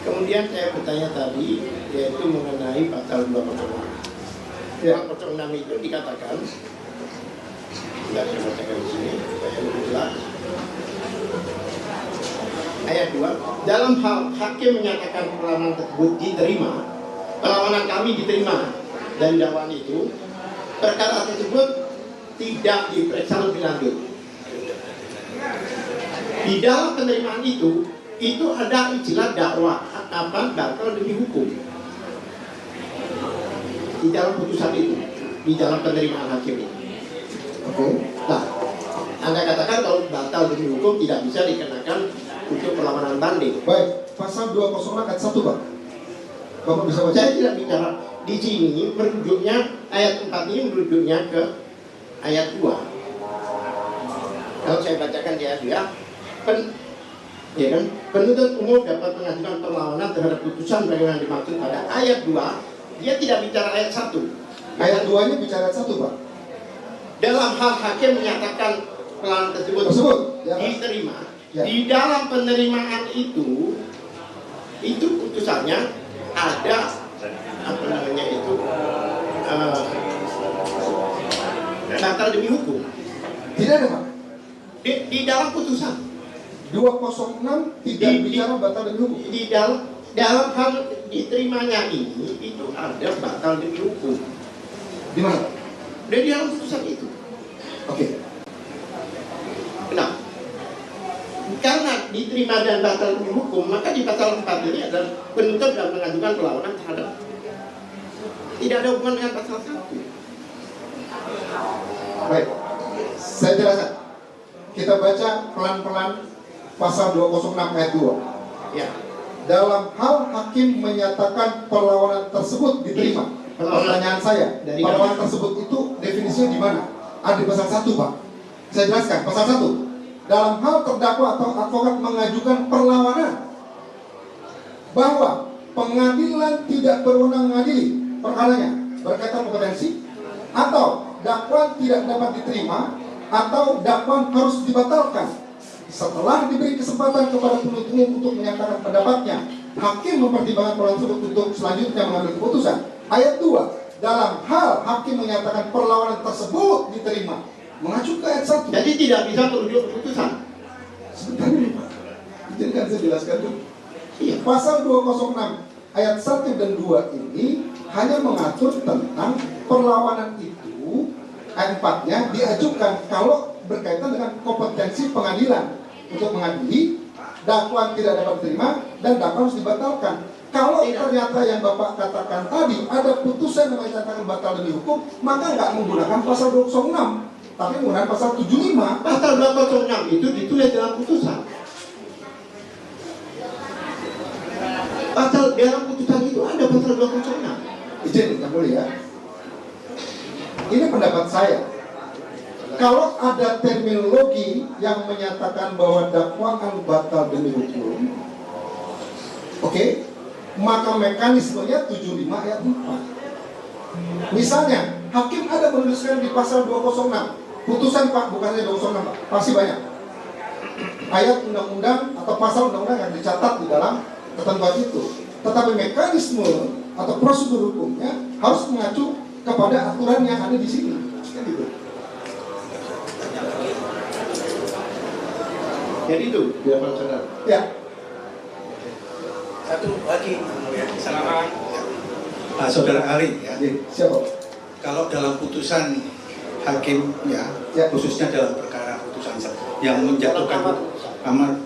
Kemudian saya bertanya tadi, yaitu mengenai pasal 206. Ya. 206 itu dikatakan, tidak saya bacakan di sini, saya lebih jelas. Ayat 2, dalam hal hakim menyatakan perlawanan tersebut diterima, perlawanan kami diterima dan dakwaan itu, perkara tersebut tidak diperiksa lebih lanjut. Di dalam penerimaan itu ada istilah dakwah batal demi hukum. Di dalam putusan itu, di dalam penerimaan hakim itu. Oke. Nah, Anda katakan kalau batal demi hukum tidak bisa dikenakan untuk perlawanan banding. Baik, pasal 206 ayat 1, Pak. Bapak bisa baca? Saya tidak bicara di sini, merujuknya ayat 4 ini merujuknya ke ayat 2. Kalau saya bacakan di ayat 2, ya kan, penuntut umum dapat mengajukan perlawanan terhadap putusan bagaimana dimaksud pada ayat 2. Dia tidak bicara ayat 1. Ayat 2-nya bicara ayat 1, Pak. Dalam hal hakim menyatakan perlawanan tersebut ya, diterima. Ya. Di dalam penerimaan itu putusannya ada apa namanya itu batal demi hukum. Tidak ada, Pak. Di dalam putusan 206 tidak bicara batal demi hukum. Di dalam hal diterimanya ini itu ada batal demi hukum. Di mana? Di dalam putusan itu. Oke. Nah, karena diterima dan batal demi hukum, maka di pasal 4 ini adalah penuntut dan mengajukan perlawanan terhadap. Tidak ada hubungan dengan pasal 1. Baik, saya jelaskan. Kita baca pelan-pelan pasal 206 ayat 2. Ya. Dalam hal hakim menyatakan perlawanan tersebut diterima. Pertanyaan saya, perlawanan tersebut itu definisinya di mana? Ada di pasal 1, Pak. Saya jelaskan, pasal 1. Dalam hal terdakwa atau advokat mengajukan perlawanan bahwa pengadilan tidak berwenang mengadili perkaranya berkaitan kompetensi, atau dakwaan tidak dapat diterima, atau dakwaan harus dibatalkan. Setelah diberi kesempatan kepada penuntut umum untuk menyatakan pendapatnya, hakim mempertimbangkan perlawanan tersebut untuk selanjutnya mengambil keputusan. Ayat 2, dalam hal hakim menyatakan perlawanan tersebut diterima, mengacu ke ayat 1. Jadi tidak bisa merujuk keputusan. Sebentar dulu, Pak. Jadi kan saya jelaskan dulu. Iya. Pasal 206 ayat 1 dan 2 ini hanya mengatur tentang perlawanan itu. Ayat 4-nya diajukan kalau berkaitan dengan kompetensi pengadilan untuk mengadili, dakwaan tidak dapat diterima, dan dakwaan harus dibatalkan. Kalau ternyata yang Bapak katakan tadi ada putusan yang menyatakan batal demi hukum, maka nggak menggunakan pasal 206, tapi menggunakan pasal 75. Pasal 206 itu ditulis dalam putusan. Pasal dalam putusan itu ada pasal 206. Izin, nggak boleh ya. Ini pendapat saya. Kalau ada terminologi yang menyatakan bahwa dakwaan batal demi hukum, oke, maka mekanismenya 75 ayat 4. Misalnya, hakim ada menuliskan di pasal 206, putusan Pak, bukannya 206 Pak, pasti banyak ayat undang-undang atau pasal undang-undang yang dicatat di dalam ketentuan itu. Tetapi mekanisme atau prosedur hukumnya harus mengacu kepada aturan yang ada di sini. Kan gitu. Jadi itu, biarkan saudara. Ya. Satu lagi, ya, silakan. Saudara Ali, ya. Siapa? Kalau dalam putusan hakim, ya, khususnya dalam perkara putusan yang menjatuhkan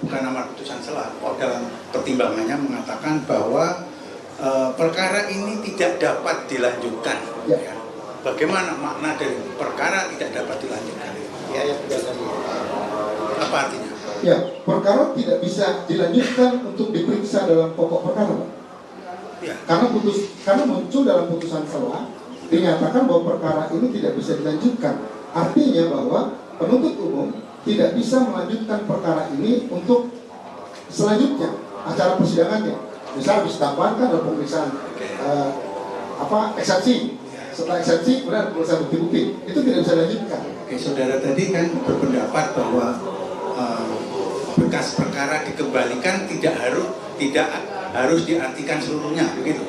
bukan amar putusan selah, dalam pertimbangannya mengatakan bahwa perkara ini tidak dapat dilanjutkan. Ya. Bagaimana makna dari perkara tidak dapat dilanjutkan? Ya. Apa artinya? Ya, perkara tidak bisa dilanjutkan untuk diperiksa dalam pokok perkara, Pak. Ya. Karena muncul dalam putusan selah dinyatakan bahwa perkara ini tidak bisa dilanjutkan. Artinya bahwa penuntut umum tidak bisa melanjutkan perkara ini untuk selanjutnya acara persidangannya. Misal habis dakwaan kan ada pemeriksaan eksepsi. setelah eksepsi kemudian pemeriksaan bukti-bukti itu tidak bisa dilanjutkan. Oke, saudara tadi kan berpendapat bahwa berkas perkara dikembalikan tidak harus diartikan seluruhnya, begitu?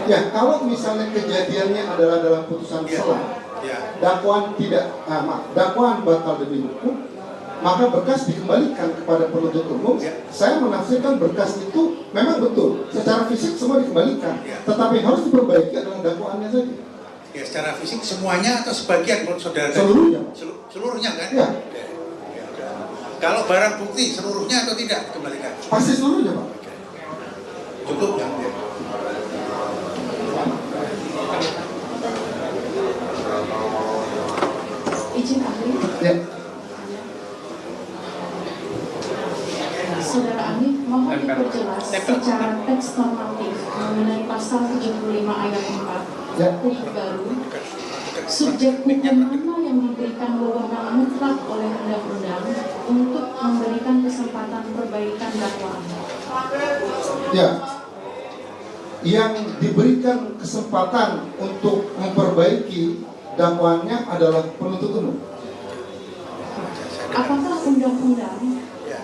Ya, kalau misalnya kejadiannya adalah dalam putusan selah, dakwaan dakwaan batal demi hukum, maka berkas dikembalikan kepada penuntut umum. Saya menafsirkan berkas itu memang betul, secara fisik semua dikembalikan, tetapi harus diperbaiki adalah dakwaannya saja. Ya, secara fisik semuanya atau sebagian menurut saudara? Seluruhnya. Seluruhnya kan? Ya. Kalau barang bukti seluruhnya atau tidak dikembalikan? Pasti seluruhnya, Pak. Cukup ya? Izin ahli. Ya. Saudara ahli, mohon diperjelas secara teks normatif mengenai pasal 75 ayat 4 huruf baru. Subjek hukum mana yang diberikan wewenang mutlak oleh undang-undang untuk memberikan kesempatan perbaikan dakwaan? Ya, yang diberikan kesempatan untuk memperbaiki dakwaannya adalah penuntut umum. Apakah undang-undang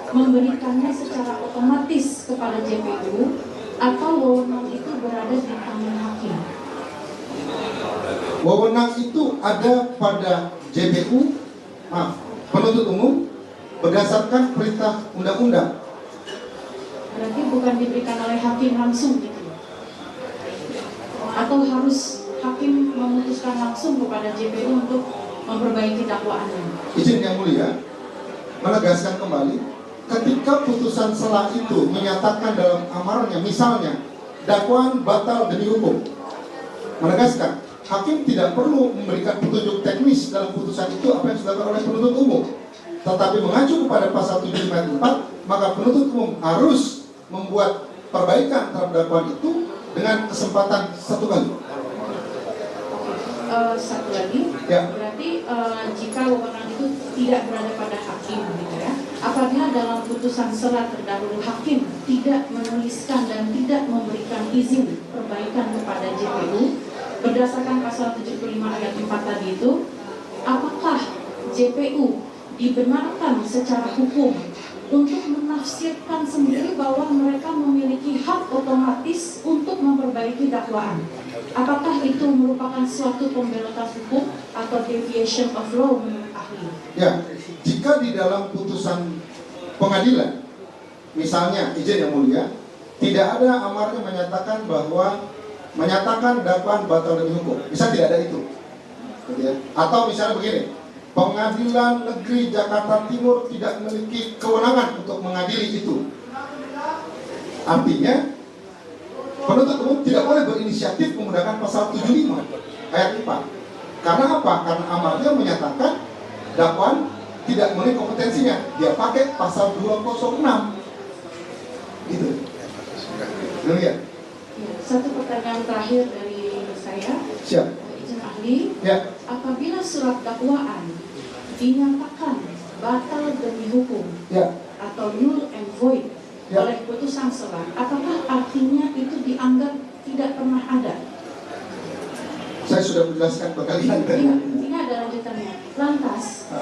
memberikannya secara otomatis kepada JPU atau wewenang itu berada di tangan hakim? Wewenang itu ada pada JPU, penuntut umum berdasarkan perintah undang-undang. Berarti bukan diberikan oleh hakim langsung gitu? Atau harus hakim memutuskan langsung kepada JPU untuk memperbaiki dakwaannya? Izin yang mulia, menegaskan kembali, ketika putusan selah itu menyatakan dalam amarnya, misalnya dakwaan batal demi hukum, menegaskan hakim tidak perlu memberikan petunjuk teknis dalam putusan itu apa yang sudah dilakukan oleh penuntut umum, tetapi mengacu kepada pasal 75 ayat 4, maka penuntut umum harus membuat perbaikan terhadap dakwaan itu dengan kesempatan satu kali. Satu lagi, ya. Berarti jika wewenang itu tidak berada pada hakim, gitu ya. Apabila dalam putusan selah terdahulu hakim tidak menuliskan dan tidak memberikan izin perbaikan kepada JPU berdasarkan pasal 75 ayat 4 tadi itu, apakah JPU dibenarkan secara hukum untuk menafsirkan sendiri bahwa mereka memiliki hak otomatis untuk memperbaiki dakwaan? Apakah itu merupakan suatu pembelotan hukum atau deviation of law menurut ahli? Ya, jika di dalam putusan pengadilan, misalnya izin yang mulia, tidak ada amarnya menyatakan bahwa menyatakan dakwaan batal demi hukum, bisa tidak ada itu, atau misalnya begini, Pengadilan Negeri Jakarta Timur tidak memiliki kewenangan untuk mengadili itu. Artinya penuntut umum tidak boleh berinisiatif menggunakan pasal 75 ayat 4. Karena apa? Karena amarnya menyatakan dakwaan tidak memiliki kompetensinya. Dia pakai pasal 206. Gitu. Demikian. Satu pertanyaan terakhir dari saya. Siap. Izin ahli. Ya. Apabila surat dakwaan dinyatakan batal demi hukum atau null and void oleh putusan selah, apakah artinya itu dianggap tidak pernah ada? Saya sudah menjelaskan berkali-kali. Ini ada lanjutannya. Lantas,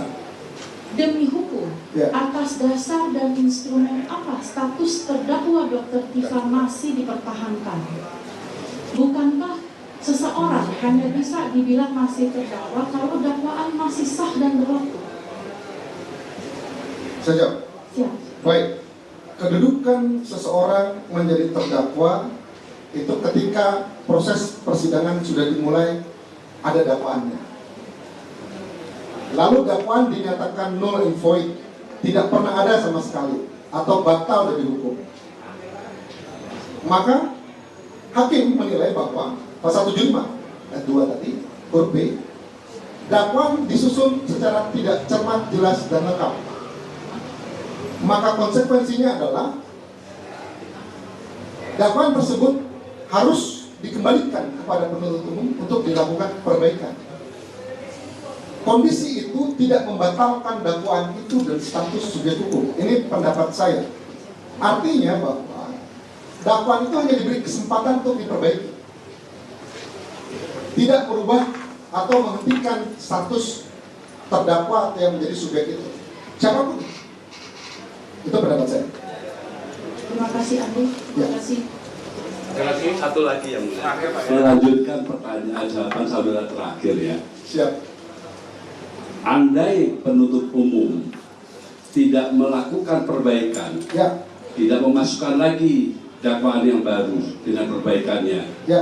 demi hukum, atas dasar dan instrumen apa status terdakwa Dr. Tifa masih dipertahankan? Bukankah seseorang hanya bisa dibilang masih terdakwa kalau dakwaan masih sah dan berlaku? Saya jawab. Siap. Baik. Kedudukan seseorang menjadi terdakwa itu ketika proses persidangan sudah dimulai, ada dakwaannya. Lalu dakwaan dinyatakan null and void, tidak pernah ada sama sekali, atau batal dari hukum. Maka hakim menilai bahwa pasal 75 ayat 2 tadi, huruf B, dakwaan disusun secara tidak cermat, jelas, dan lengkap. Maka konsekuensinya adalah dakwaan tersebut harus dikembalikan kepada penuntut umum untuk dilakukan perbaikan. Kondisi itu tidak membatalkan dakwaan itu dan status subjek hukum. Ini pendapat saya. Artinya bahwa dakwaan itu hanya diberi kesempatan untuk diperbaiki. tidak merubah atau menghentikan status terdakwa atau yang menjadi subjek itu. Siapapun. Itu pendapat saya. Terima kasih ahli. Terima kasih. Satu lagi yang mulia. Melanjutkan pertanyaan jawaban saudara terakhir ya. Siap. Andai penuntut umum tidak melakukan perbaikan, ya, tidak memasukkan lagi dakwaan yang baru dengan perbaikannya, ya,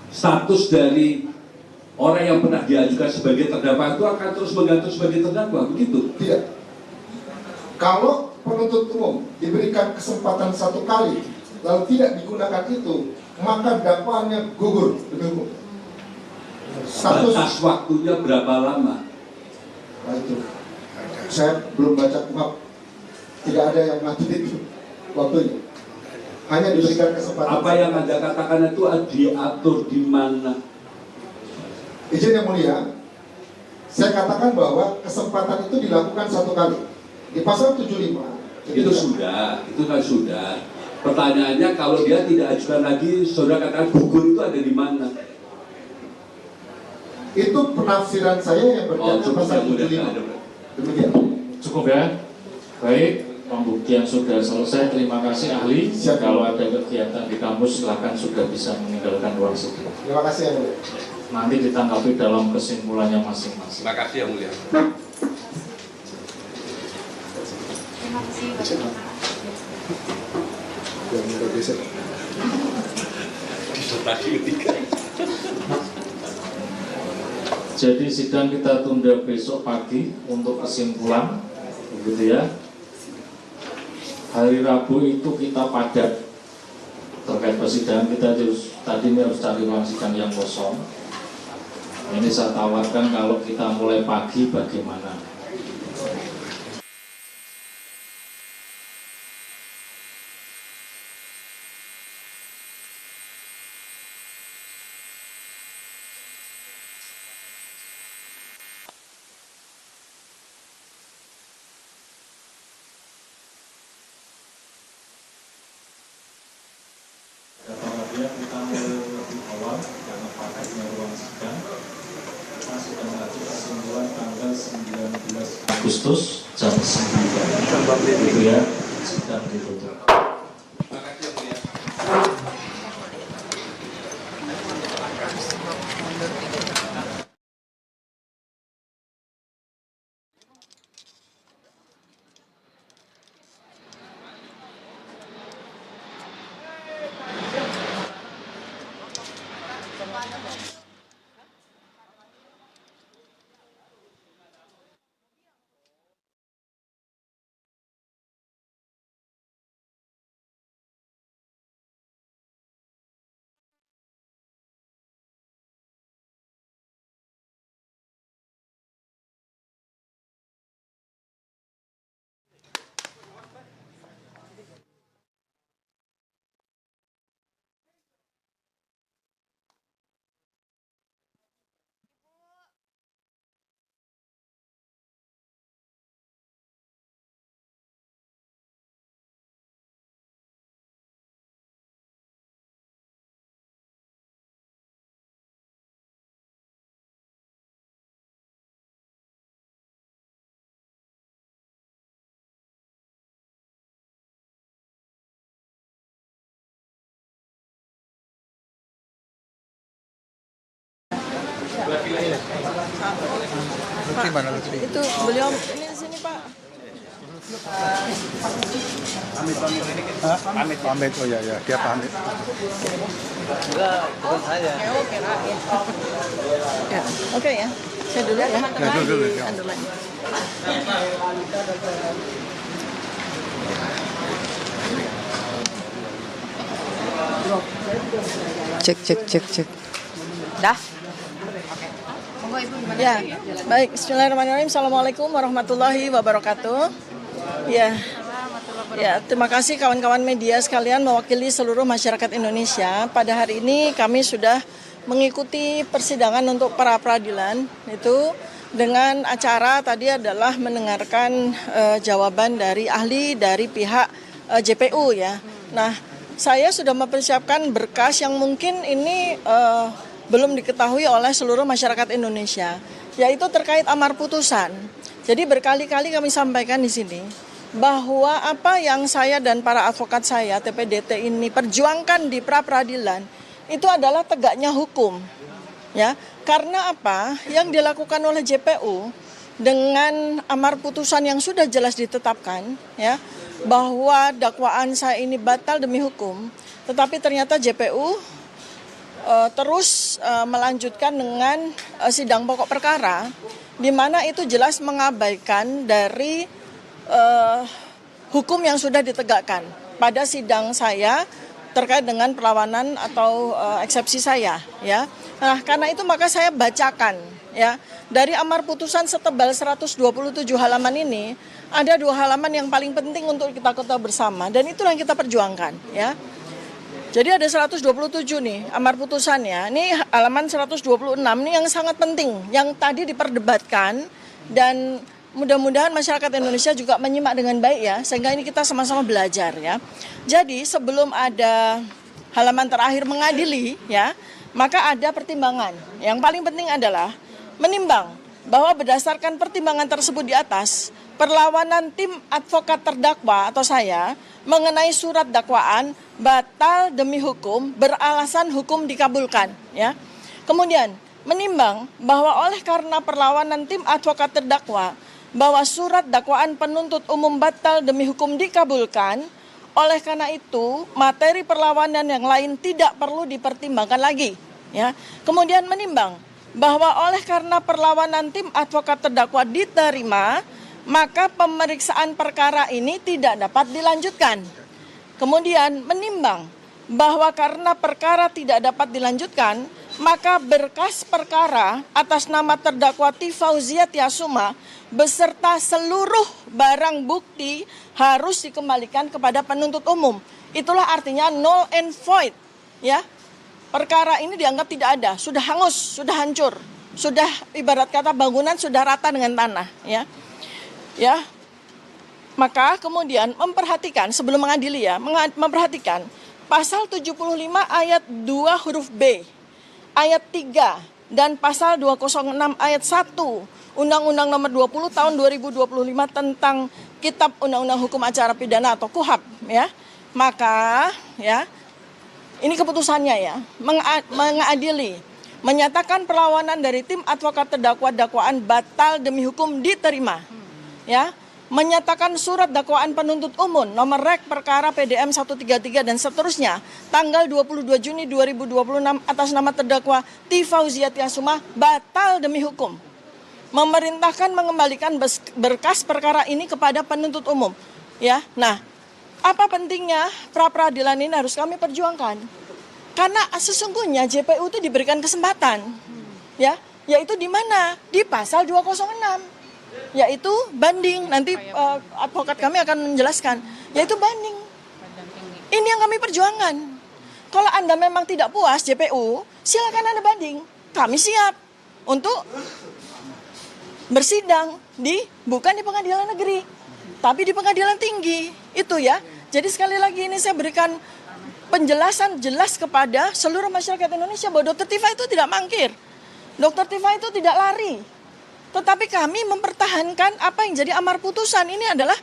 status dari orang yang pernah diajukan sebagai terdakwa itu akan terus menggantung sebagai terdakwa, begitu? Tidak. Kalau penuntut umum diberikan kesempatan satu kali lalu tidak digunakan itu, maka dakwaannya gugur demi hukum. Batas waktunya berapa lama? Nah, itu saya belum baca kuhap, tidak ada yang ngatur itu waktunya, hanya diberikan kesempatan. Apa yang Anda katakan itu diatur di mana? Izin yang mulia, saya katakan bahwa kesempatan itu dilakukan satu kali di pasal 75. Itu sudah, itu kan sudah. Pertanyaannya kalau dia tidak ajukan lagi, saudara katakan gugur itu ada di mana? Itu penafsiran saya yang berkaitan pasal 75. Demikian. Cukup ya. Baik, pembuktian sudah selesai. Terima kasih ahli. Siap. Kalau ada kegiatan di kampus, silakan sudah bisa meninggalkan ruang sidang. Terima kasih yang mulia. Nanti ditanggapi dalam kesimpulannya masing-masing. Terima kasih yang mulia. Jadi sidang kita tunda besok pagi untuk kesimpulan, begitu ya. Hari Rabu itu kita padat terkait persidangan, kita tadi ini harus cari ruang sidang yang kosong. Ini saya tawarkan kalau kita mulai pagi bagaimana? Kita mulai lebih awal karena pakainya ruang sidang. Masuk lagi kesimpulan tanggal 19 Agustus jam 9. Itu ya, sidang ditutup. Itu beliau ini di sini Pak. Pamit, oh ya, dia pamit. Enggak, bukan saya. Oke, ya. Oke ya. Saya dulu ya. Ya, dulu. Cek. Dah? Ya, baik. Bismillahirrahmanirrahim. Assalamualaikum warahmatullahi wabarakatuh. Ya, terima kasih kawan-kawan media sekalian mewakili seluruh masyarakat Indonesia. Pada hari ini kami sudah mengikuti persidangan untuk pra peradilan itu dengan acara tadi adalah mendengarkan jawaban dari ahli dari pihak JPU ya. Nah, saya sudah mempersiapkan berkas yang mungkin ini belum diketahui oleh seluruh masyarakat Indonesia, yaitu terkait amar putusan. Jadi berkali-kali kami sampaikan di sini bahwa apa yang saya dan para advokat saya TPDT ini perjuangkan di pra peradilan itu adalah tegaknya hukum. Ya, karena apa yang dilakukan oleh JPU dengan amar putusan yang sudah jelas ditetapkan, ya, bahwa dakwaan saya ini batal demi hukum, tetapi ternyata JPU terus melanjutkan dengan sidang pokok perkara, di mana itu jelas mengabaikan dari hukum yang sudah ditegakkan pada sidang saya terkait dengan perlawanan atau eksepsi saya, ya. Nah, karena itu maka saya bacakan, ya, dari amar putusan setebal 127 halaman ini ada 2 halaman yang paling penting untuk kita ketahui bersama, dan itu yang kita perjuangkan, ya. Jadi ada 127 nih amar putusannya. Ini halaman 126 nih yang sangat penting, yang tadi diperdebatkan, dan mudah-mudahan masyarakat Indonesia juga menyimak dengan baik, ya, sehingga ini kita sama-sama belajar, ya. Jadi sebelum ada halaman terakhir mengadili, ya, maka ada pertimbangan. Yang paling penting adalah menimbang bahwa berdasarkan pertimbangan tersebut di atas, perlawanan tim advokat terdakwa atau saya mengenai surat dakwaan batal demi hukum beralasan hukum dikabulkan, ya. Kemudian menimbang bahwa oleh karena perlawanan tim advokat terdakwa bahwa surat dakwaan penuntut umum batal demi hukum dikabulkan, oleh karena itu materi perlawanan yang lain tidak perlu dipertimbangkan lagi, ya. Kemudian menimbang bahwa oleh karena perlawanan tim advokat terdakwa diterima, maka pemeriksaan perkara ini tidak dapat dilanjutkan. Kemudian menimbang bahwa karena perkara tidak dapat dilanjutkan, maka berkas perkara atas nama terdakwa T. Fauzia Tiasuma beserta seluruh barang bukti harus dikembalikan kepada penuntut umum. Itulah artinya null and void, ya. Perkara ini dianggap tidak ada, sudah hangus, sudah hancur, sudah ibarat kata bangunan sudah rata dengan tanah, ya. Ya. Maka kemudian memperhatikan sebelum mengadili, ya, memperhatikan pasal 75 ayat 2 huruf B, ayat 3 dan pasal 206 ayat 1 Undang-Undang Nomor 20 Tahun 2025 tentang Kitab Undang-Undang Hukum Acara Pidana atau KUHAP, ya. Maka, ya, ini keputusannya, ya, mengadili, menyatakan perlawanan dari tim advokat terdakwa dakwaan batal demi hukum diterima, ya. Menyatakan surat dakwaan penuntut umum nomor rek perkara PDM 133 dan seterusnya tanggal 22 Juni 2026 atas nama terdakwa T. Fauzia Tiasuma batal demi hukum. Memerintahkan mengembalikan berkas perkara ini kepada penuntut umum, ya. Nah, apa pentingnya pra peradilan ini harus kami perjuangkan? Karena sesungguhnya JPU itu diberikan kesempatan, ya, yaitu di mana? Di pasal 206, yaitu banding. Nanti advokat kami akan menjelaskan, yaitu banding. Ini yang kami perjuangkan. Kalau Anda memang tidak puas JPU, silakan Anda banding. Kami siap untuk bersidang bukan di pengadilan negeri, tapi di pengadilan tinggi, itu, ya. Jadi sekali lagi ini saya berikan penjelasan jelas kepada seluruh masyarakat Indonesia bahwa Dr. Tifa itu tidak mangkir, Dr. Tifa itu tidak lari, tetapi kami mempertahankan apa yang jadi amar putusan ini adalah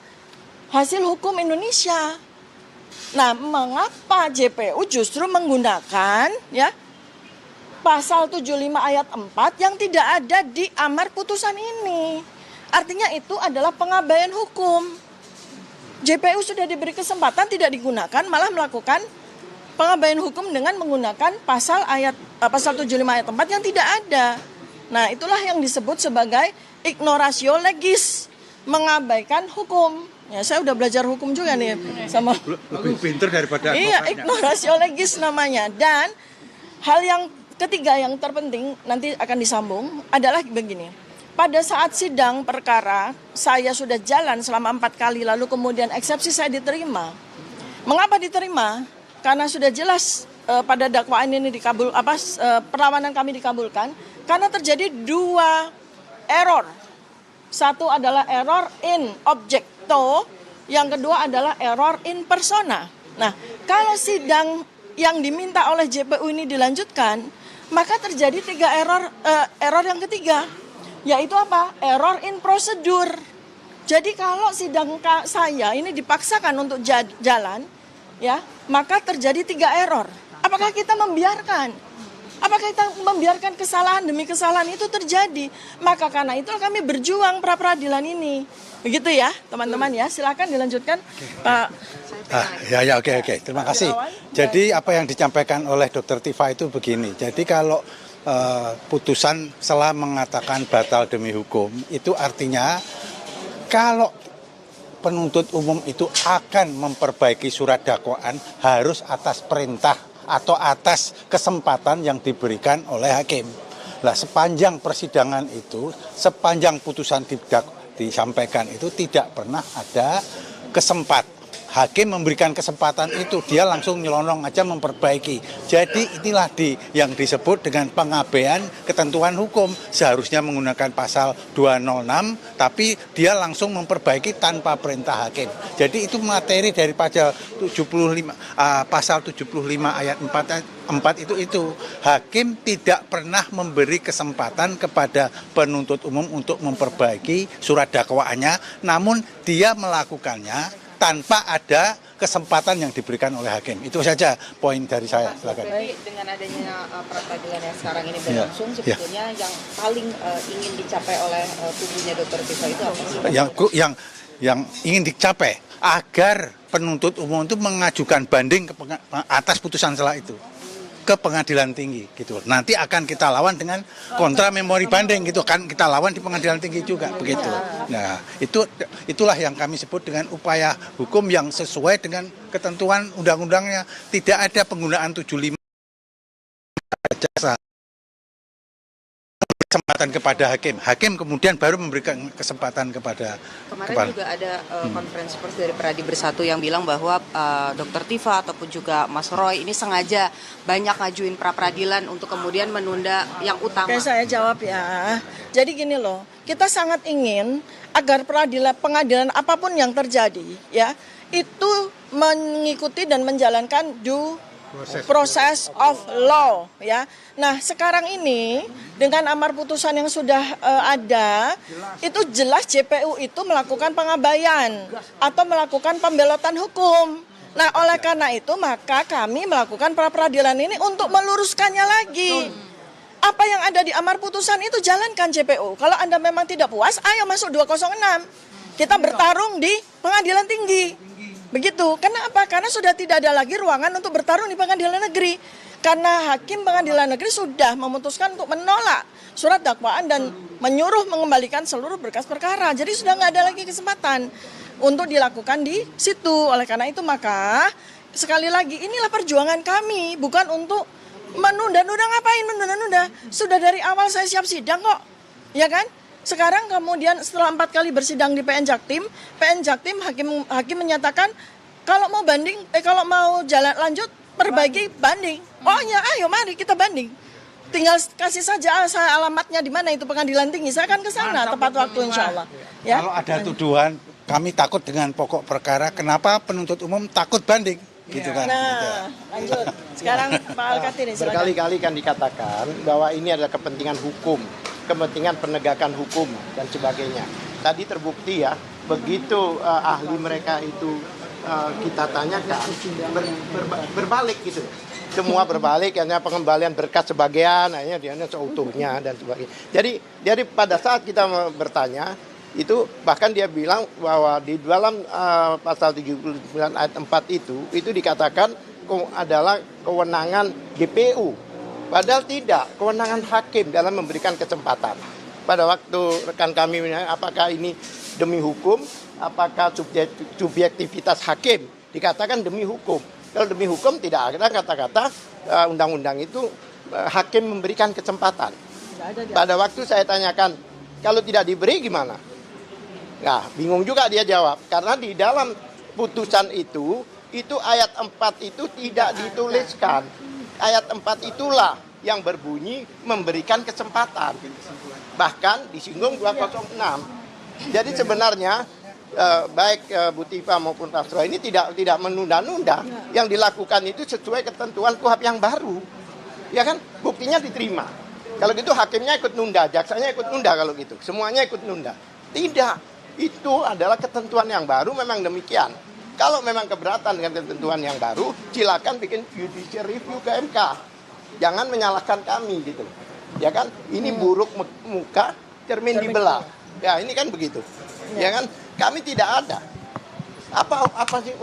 hasil hukum Indonesia. Nah, mengapa JPU justru menggunakan, ya, pasal 75 ayat 4 yang tidak ada di amar putusan ini? Artinya itu adalah pengabaian hukum. JPU sudah diberi kesempatan tidak digunakan, malah melakukan pengabaian hukum dengan menggunakan pasal 75 ayat 4 yang tidak ada. Nah, itulah yang disebut sebagai ignoratio legis, mengabaikan hukum. Ya, saya udah belajar hukum juga nih sama lebih pintar daripada iya, ignoratio legis namanya. Dan hal yang ketiga yang terpenting nanti akan disambung adalah begini. Pada saat sidang perkara saya sudah jalan selama 4 kali, lalu kemudian eksepsi saya diterima. Mengapa diterima? Karena sudah jelas pada dakwaan ini perlawanan kami dikabulkan karena terjadi 2 error. Satu adalah error in objecto, yang kedua adalah error in persona. Nah, kalau sidang yang diminta oleh JPU ini dilanjutkan, maka terjadi 3 error yang ketiga, yaitu apa? Error in prosedur. Jadi kalau sidang saya ini dipaksakan untuk jalan, ya, maka terjadi 3 error. Apakah kita membiarkan? Apakah kita membiarkan kesalahan demi kesalahan itu terjadi? Maka karena itu kami berjuang pra-peradilan ini. Begitu ya, teman-teman ya. Silakan dilanjutkan, Pak. Oke. Terima kasih. Jadi apa yang disampaikan oleh Dr. Tifa itu begini. Jadi kalau putusan setelah mengatakan batal demi hukum, itu artinya kalau penuntut umum itu akan memperbaiki surat dakwaan harus atas perintah atau atas kesempatan yang diberikan oleh hakim. Nah, sepanjang persidangan itu, sepanjang putusan disampaikan itu tidak pernah ada hakim memberikan kesempatan itu, dia langsung nyelonong aja memperbaiki. Jadi inilah yang disebut dengan pengabaian ketentuan hukum. Seharusnya menggunakan pasal 206, tapi dia langsung memperbaiki tanpa perintah hakim. Jadi itu materi dari pasal 75 ayat 4 itu. Hakim tidak pernah memberi kesempatan kepada penuntut umum untuk memperbaiki surat dakwaannya, namun dia melakukannya tanpa ada kesempatan yang diberikan oleh hakim. Itu saja poin dari saya. Silakan. Baik, dengan adanya pra-peradilan yang sekarang ini berlangsung, sebetulnya yang paling ingin dicapai oleh kubunya Dr. Tifa itu apa sih? Yang ingin dicapai agar penuntut umum itu mengajukan banding atas putusan selah itu ke pengadilan tinggi gitu. Nanti akan kita lawan dengan kontra memori banding gitu, kan kita lawan di pengadilan tinggi juga begitu. Nah, itulah yang kami sebut dengan upaya hukum yang sesuai dengan ketentuan undang-undangnya. Tidak ada penggunaan 75 jasa kesempatan kepada hakim kemudian baru memberikan kesempatan kepada Kemarin juga ada konferensi pers dari Peradi Bersatu yang bilang bahwa Dr. Tifa ataupun juga Mas Roy ini sengaja banyak ngajuin pra-peradilan untuk kemudian menunda yang utama. Oke, saya jawab ya. Jadi gini loh, kita sangat ingin agar pengadilan apapun yang terjadi ya, itu mengikuti dan menjalankan proses of law ya. Nah, sekarang ini dengan amar putusan yang sudah ada, itu jelas JPU itu melakukan pengabaian atau melakukan pembelotan hukum. Nah, oleh karena itu maka kami melakukan pra-peradilan ini untuk meluruskannya lagi. Apa yang ada di amar putusan itu jalankan JPU. Kalau Anda memang tidak puas, ayo masuk 206. Kita bertarung di pengadilan tinggi. Begitu. Karena apa? Karena sudah tidak ada lagi ruangan untuk bertarung di pengadilan negeri. Karena hakim pengadilan negeri sudah memutuskan untuk menolak surat dakwaan dan menyuruh mengembalikan seluruh berkas perkara. Jadi sudah nggak ada lagi kesempatan untuk dilakukan di situ. Oleh karena itu maka sekali lagi inilah perjuangan kami, bukan untuk menunda-nunda. Ngapain menunda-nunda? Sudah dari awal saya siap sidang kok, ya kan? Sekarang kemudian setelah 4 kali bersidang di PN Jaktim hakim menyatakan kalau mau jalan lanjut perbaiki banding. Oh ya, ayo mari kita banding. Tinggal kasih saja saya alamatnya di mana itu pengadilan tinggi. Saya akan ke sana tepat waktu insya Allah. Ya. Kalau ada tuduhan, kami takut dengan pokok perkara. Kenapa penuntut umum takut banding? Gitu kan. Nah, lanjut. Sekarang Pak Al-Katin, silakan. Berkali-kali kan dikatakan bahwa ini adalah kepentingan hukum, kepentingan penegakan hukum dan sebagainya. Tadi terbukti ya, begitu ahli mereka itu kita tanyakan berbalik gitu. Semua berbalik, hanya pengembalian berkas sebagian, hanya dia seutuhnya dan sebagainya. Jadi pada saat kita bertanya, itu bahkan dia bilang bahwa di dalam pasal 79 ayat 4 itu dikatakan adalah kewenangan GPU. Padahal tidak, kewenangan hakim dalam memberikan kesempatan. Pada waktu rekan kami menanya apakah ini demi hukum, apakah subjektivitas hakim, dikatakan demi hukum. Kalau demi hukum tidak ada kata-kata undang-undang itu hakim memberikan kesempatan. Pada waktu saya tanyakan, kalau tidak diberi gimana? Nah, bingung juga dia jawab. Karena di dalam putusan itu ayat 4 itu tidak dituliskan. Ayat 4 itulah yang berbunyi memberikan kesempatan. Bahkan disinggung 206. Jadi sebenarnya baik Bu Tifa maupun Mas Roy ini tidak menunda-nunda. Yang dilakukan itu sesuai ketentuan KUHP yang baru. Ya kan? Buktinya diterima. Kalau gitu hakimnya ikut nunda, jaksanya ikut nunda kalau gitu. Semuanya ikut nunda. Tidak. Itu adalah ketentuan yang baru, memang demikian. Kalau memang keberatan dengan ketentuan yang baru, silakan bikin judicial review ke MK. Jangan menyalahkan kami gitu. Ya kan? Ini buruk muka, cermin dibelah. Ya, ini kan begitu. Ya kan? Kami tidak ada. Apa sih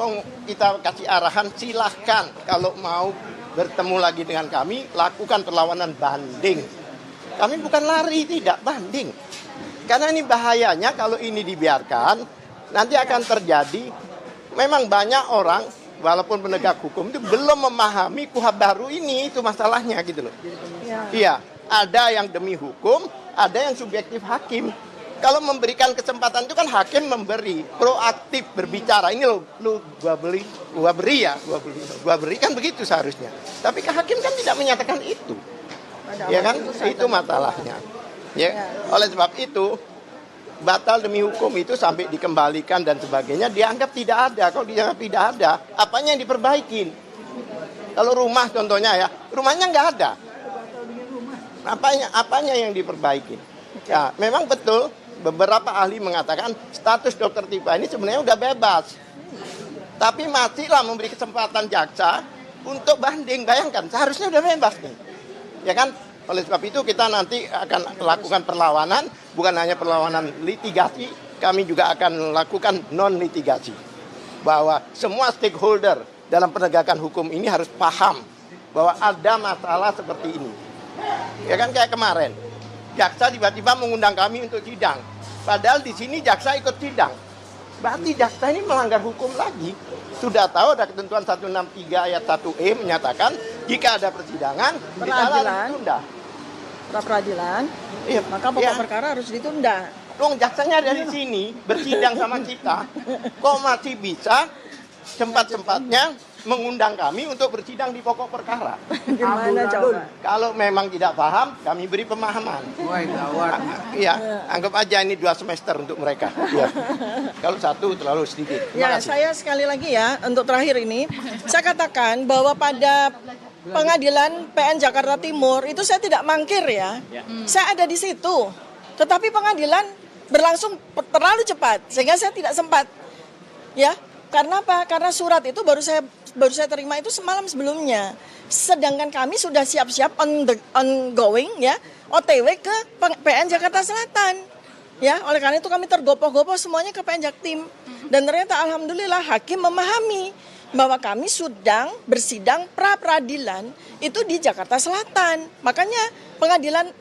kita kasih arahan, silahkan kalau mau bertemu lagi dengan kami, lakukan perlawanan banding. Kami bukan lari, tidak, banding. Karena ini bahayanya kalau ini dibiarkan, nanti akan terjadi, memang banyak orang, walaupun penegak hukum itu belum memahami KUHP baru ini, itu masalahnya gitu loh. Iya, ada yang demi hukum, ada yang subjektif hakim. Kalau memberikan kesempatan itu kan hakim memberi, proaktif berbicara. Ini lo gua beri kan begitu seharusnya. Tapi hakim kan tidak menyatakan itu. Ya kan? Itu masalahnya. Ya. Oleh sebab itu, batal demi hukum itu sampai dikembalikan dan sebagainya dianggap tidak ada. Kalau dianggap tidak ada, apanya yang diperbaikin? Kalau rumah contohnya ya, rumahnya nggak ada. Apanya yang diperbaiki? Ya, memang betul. Beberapa ahli mengatakan status Dr. Tifa ini sebenarnya udah bebas. Tapi masihlah memberi kesempatan jaksa untuk banding. Bayangkan, seharusnya udah bebas nih. Ya kan? Oleh sebab itu kita nanti akan lakukan perlawanan, bukan hanya perlawanan litigasi, kami juga akan lakukan non-litigasi. Bahwa semua stakeholder dalam penegakan hukum ini harus paham bahwa ada masalah seperti ini. Ya kan, kayak kemarin. Jaksa tiba-tiba mengundang kami untuk sidang. Padahal di sini jaksa ikut sidang. Berarti jaksa ini melanggar hukum lagi. Sudah tahu ada ketentuan 163 ayat 1E menyatakan jika ada persidangan, ditunda. Pra-peradilan, iya, maka pokok perkara harus ditunda. Dong, jaksanya dari sini bersidang sama kita. Kok masih bisa cepat-cepatnya mengundang kami untuk bersidang di pokok perkara? Gimana coba? Kalau memang tidak paham, kami beri pemahaman. Iya, anggap aja ini 2 semester untuk mereka. Ya. Kalau 1 terlalu sedikit. Ya, saya sekali lagi ya, untuk terakhir ini, saya katakan bahwa pada Pengadilan PN Jakarta Timur itu saya tidak mangkir ya. Saya ada di situ. Tetapi pengadilan berlangsung terlalu cepat sehingga saya tidak sempat. Ya, karena apa? Karena surat itu baru saya terima itu semalam sebelumnya. Sedangkan kami sudah siap-siap ongoing ya, OTW ke PN Jakarta Selatan. Ya, oleh karena itu kami tergopoh-gopoh semuanya ke PN Jaktim. Dan ternyata alhamdulillah hakim memahami bahwa kami sedang bersidang pra-peradilan itu di Jakarta Selatan. Makanya pengadilan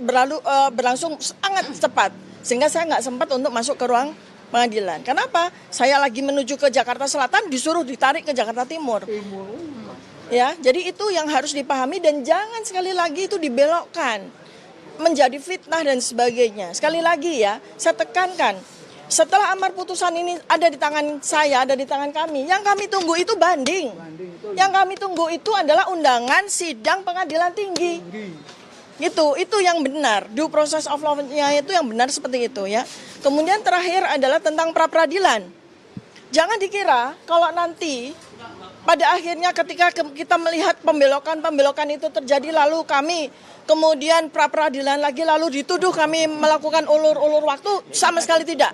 berlangsung sangat cepat. Sehingga saya nggak sempat untuk masuk ke ruang pengadilan. Kenapa? Saya lagi menuju ke Jakarta Selatan disuruh ditarik ke Jakarta Timur. Ya, jadi itu yang harus dipahami dan jangan sekali lagi itu dibelokkan menjadi fitnah dan sebagainya. Sekali lagi ya, saya tekankan. Setelah amar putusan ini ada di tangan saya, ada di tangan kami, yang kami tunggu itu banding. Yang kami tunggu itu adalah undangan sidang pengadilan tinggi. Gitu, itu yang benar. Due process of law-nya itu yang benar seperti itu ya. Kemudian terakhir adalah tentang pra-peradilan. Jangan dikira kalau nanti pada akhirnya ketika kita melihat pembelokan itu terjadi lalu kami kemudian pra-peradilan lagi lalu dituduh kami melakukan ulur-ulur waktu, sama sekali tidak.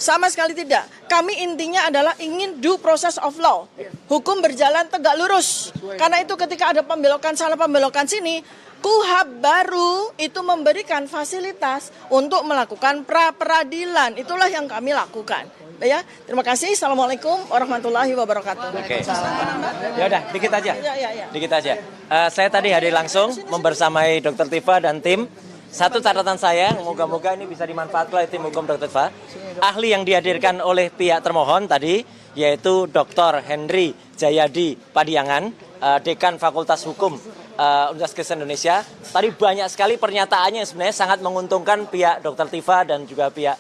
Sama sekali tidak. Kami intinya adalah ingin due process of law. Hukum berjalan tegak lurus. Karena itu ketika ada pembelokan sana pembelokan sini, KUHP baru itu memberikan fasilitas untuk melakukan pra-peradilan. Itulah yang kami lakukan. Ya, terima kasih. Assalamualaikum warahmatullahi wabarakatuh. Oke. Ya udah, dikit aja. Ya. Dikit aja. Saya tadi hadir langsung membersamai Dr. Tifa dan tim. Satu catatan saya, moga-moga ini bisa dimanfaatkan oleh tim hukum Dr. Tifa. Ahli yang dihadirkan oleh pihak termohon tadi, yaitu Dr. Henry Jayadi Padiangan, Dekan Fakultas Hukum Universitas Kristen Indonesia. Tadi banyak sekali pernyataannya yang sebenarnya sangat menguntungkan pihak Dr. Tifa dan juga pihak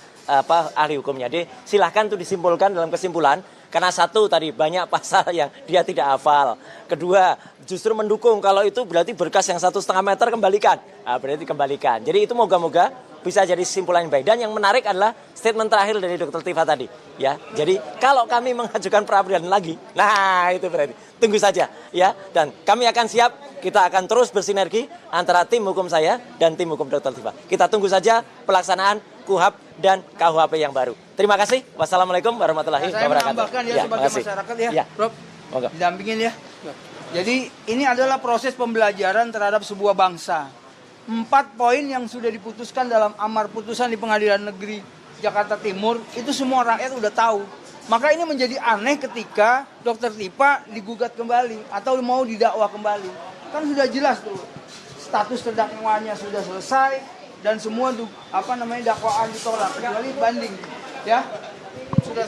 ahli hukumnya. Jadi silahkan itu disimpulkan dalam kesimpulan. Karena satu tadi banyak pasal yang dia tidak hafal. Kedua justru mendukung kalau itu berarti berkas yang 1,5 meter kembalikan. Berarti kembalikan. Jadi itu moga-moga bisa jadi kesimpulan yang baik. Dan yang menarik adalah statement terakhir dari Dr. Tifa tadi, ya. Jadi kalau kami mengajukan pra-peradilan lagi, nah itu berarti tunggu saja, ya. Dan kami akan siap, kita akan terus bersinergi antara tim hukum saya dan tim hukum Dr. Tifa. Kita tunggu saja pelaksanaan KUHP dan KUHP yang baru. Terima kasih. Wassalamualaikum warahmatullahi wabarakatuh. Saya menambahkan ya sebagai masyarakat ya, Prof. Didampingin ya. Jadi ini adalah proses pembelajaran terhadap sebuah bangsa. 4 poin yang sudah diputuskan dalam amar putusan di Pengadilan Negeri Jakarta Timur itu semua rakyat udah tahu. Maka ini menjadi aneh ketika Dr. Tifa digugat kembali atau mau didakwa kembali. Kan sudah jelas tuh status terdakwanya sudah selesai dan semua dakwaan ditolak kecuali banding ya. Sudah